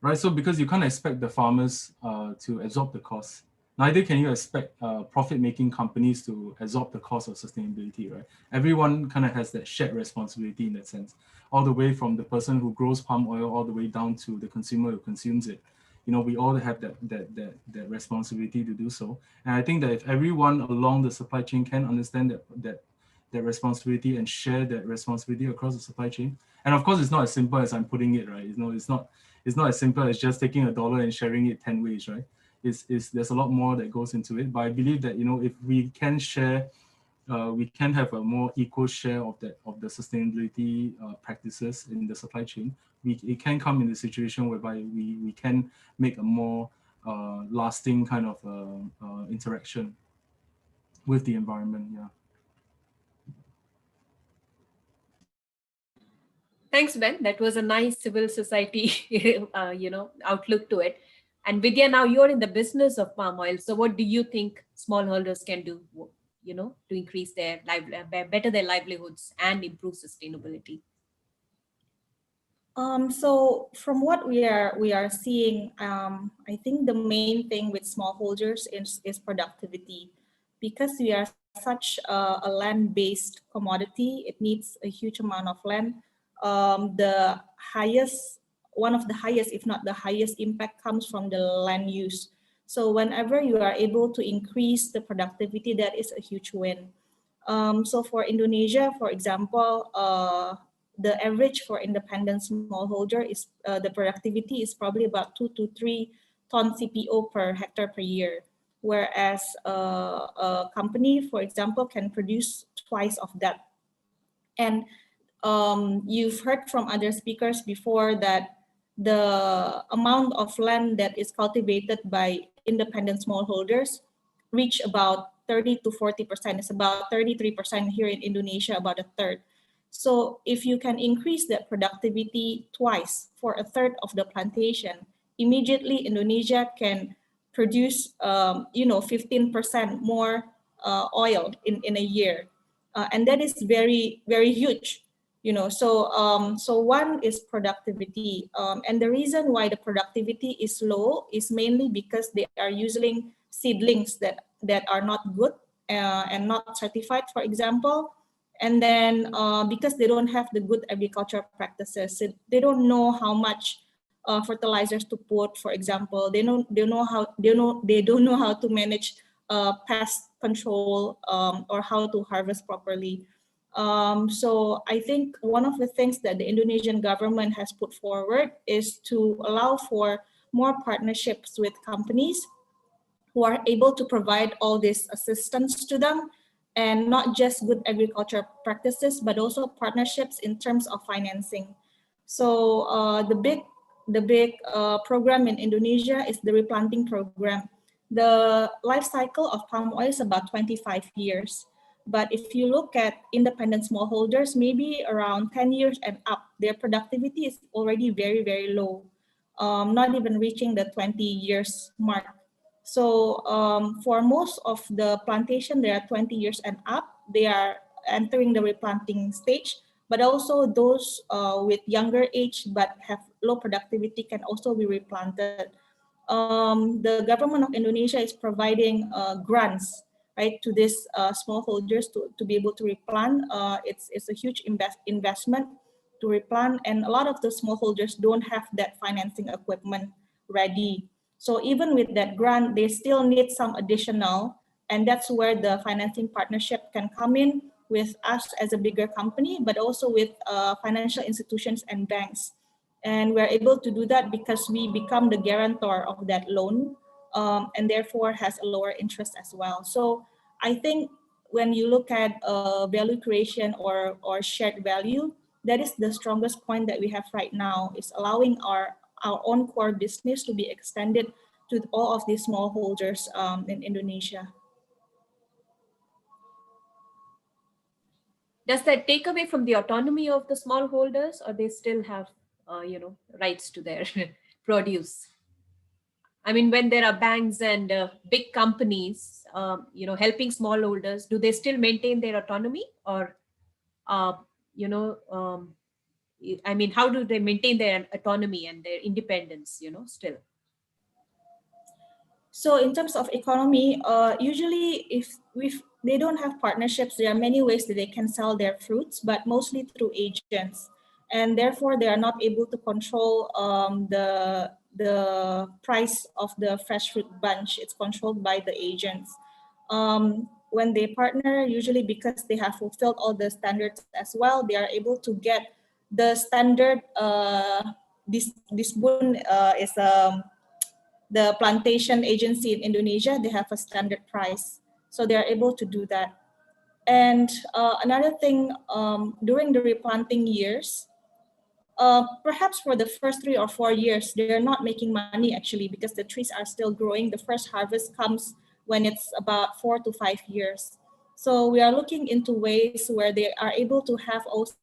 right? So because you can't expect the farmers to absorb the costs, neither can you expect profit-making companies to absorb the cost of sustainability, right? Everyone kind of has that shared responsibility in that sense, all the way from the person who grows palm oil all the way down to the consumer who consumes it. We all have that responsibility to do so. And I think that if everyone along the supply chain can understand that responsibility and share that responsibility across the supply chain, and of course it's not as simple as I'm putting it, right? It's not as simple as just taking $1 and sharing it 10 ways, right? There's a lot more that goes into it. But I believe that if we can share, we can have a more equal share of the sustainability practices in the supply chain. It can come in a situation whereby we can make a more lasting kind of interaction with the environment. Yeah. Thanks, Ben. That was a nice civil society, outlook to it. And Vidya, now you're in the business of palm oil. So what do you think smallholders can do, to increase their better their livelihoods and improve sustainability? So from what we are seeing, I think the main thing with smallholders is productivity, because we are such a land-based commodity. It needs a huge amount of land. The highest, one of the highest, if not the highest impact comes from the land use. So whenever you are able to increase the productivity, that is a huge win. So for Indonesia, for example, the average for independent smallholder is the productivity is probably about 2 to 3 ton CPO per hectare per year, whereas a company, for example, can produce twice of that. And you've heard from other speakers before that the amount of land that is cultivated by independent smallholders reach about 30 to 40%. It's about 33% here in Indonesia, about a third. So if you can increase that productivity twice for a third of the plantation, immediately Indonesia can produce 15% more oil in a year. And that is very, very huge. So one is productivity, and the reason why the productivity is low is mainly because they are using seedlings that are not good, and not certified, for example. And then because they don't have the good agricultural practices, they don't know how much fertilizers to put, for example. They don't know how to manage pest control or how to harvest properly. So I think one of the things that the Indonesian government has put forward is to allow for more partnerships with companies who are able to provide all this assistance to them, and not just good agriculture practices, but also partnerships in terms of financing. So the big program in Indonesia is the replanting program. The life cycle of palm oil is about 25 years. But if you look at independent smallholders, maybe around 10 years and up, their productivity is already very, very low, not even reaching the 20 years mark. So for most of the plantation, they are 20 years and up. They are entering the replanting stage, but also those with younger age but have low productivity can also be replanted. The government of Indonesia is providing grants, right, to these smallholders to be able to replant. It's a huge investment to replant, and a lot of the smallholders don't have that financing equipment ready. So even with that grant, they still need some additional, and that's where the financing partnership can come in with us as a bigger company, but also with financial institutions and banks. And we're able to do that because we become the guarantor of that loan, and therefore has a lower interest as well. So I think when you look at value creation or shared value, that is the strongest point that we have right now, is allowing our own core business to be extended to all of these smallholders in Indonesia. Does that take away from the autonomy of the smallholders, or they still have, rights to their produce? I mean, when there are banks and big companies, helping smallholders, do they still maintain their autonomy, or, I mean, how do they maintain their autonomy and their independence, still? So in terms of economy, usually if they don't have partnerships, there are many ways that they can sell their fruits, but mostly through agents. And therefore, they are not able to control the price of the fresh fruit bunch. It's controlled by the agents. When they partner, usually because they have fulfilled all the standards as well, they are able to get the standard. This boon is the plantation agency in Indonesia. They have a standard price, so they are able to do that. And another thing, during the replanting years, perhaps for the first 3 or 4 years, they're not making money actually, because the trees are still growing. The first harvest comes when it's about 4 to 5 years. So we are looking into ways where they are able to have also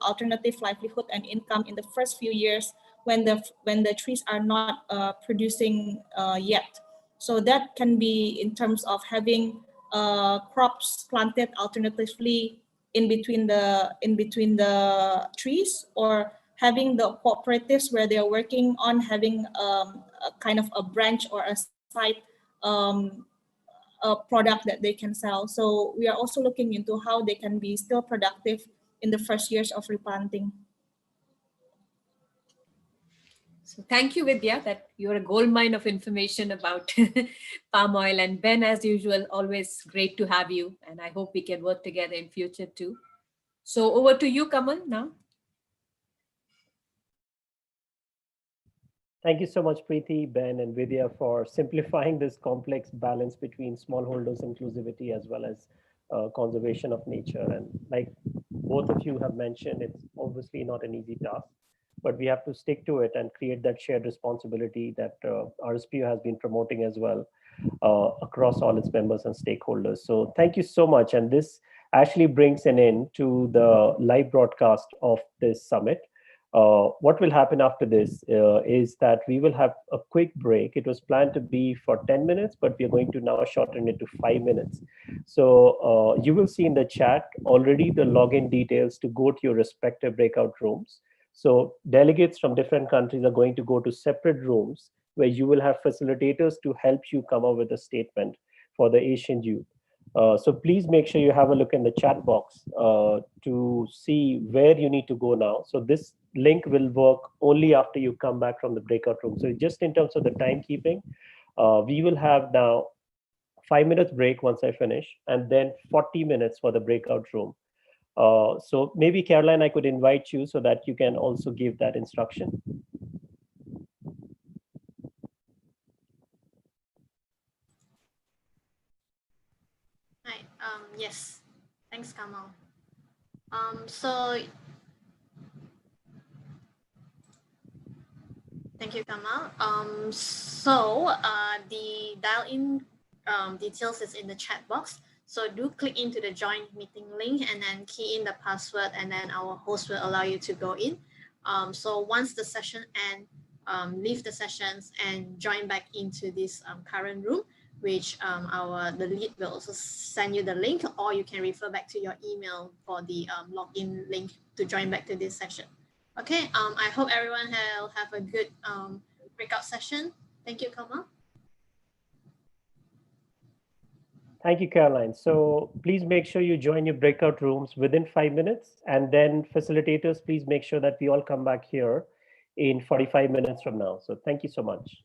alternative livelihood and income in the first few years when the trees are not producing yet. So that can be in terms of having crops planted alternatively in between the trees, or having the cooperatives where they are working on having a kind of a branch or a side a product that they can sell. So we are also looking into how they can be still productive in the first years of replanting. So thank you, Vidya, that you're a gold mine of information about palm oil. And Ben, as usual, always great to have you. And I hope we can work together in future too. So over to you, Kamal, now. Thank you so much, Preeti, Ben, and Vidya, for simplifying this complex balance between smallholders inclusivity as well as conservation of nature. And like both of you have mentioned, it's obviously not an easy task, but we have to stick to it and create that shared responsibility that RSPO has been promoting as well across all its members and stakeholders. So thank you so much. And this actually brings an end to the live broadcast of this summit. What will happen after this is that we will have a quick break. It was planned to be for 10 minutes, but we're going to now shorten it to 5 minutes. So you will see in the chat already the login details to go to your respective breakout rooms. So delegates from different countries are going to go to separate rooms where you will have facilitators to help you come up with a statement for the Asian youth. So please make sure you have a look in the chat box to see where you need to go now. So this link will work only after you come back from the breakout room. So just in terms of the timekeeping, we will have now 5 minutes break once I finish, and then 40 minutes for the breakout room. So maybe Caroline, I could invite you so that you can also give that instruction. Hi. Yes. Thanks, Kamal. So thank you, Kamal. The dial-in details is in the chat box. So do click into the join meeting link and then key in the password, and then our host will allow you to go in. So once the session ends, leave the sessions and join back into this current room, which the lead will also send you the link, or you can refer back to your email for the login link to join back to this session. Okay, I hope everyone will have a good breakout session. Thank you, Kamal. Thank you, Caroline. So please make sure you join your breakout rooms within 5 minutes. And then facilitators, please make sure that we all come back here in 45 minutes from now. So thank you so much.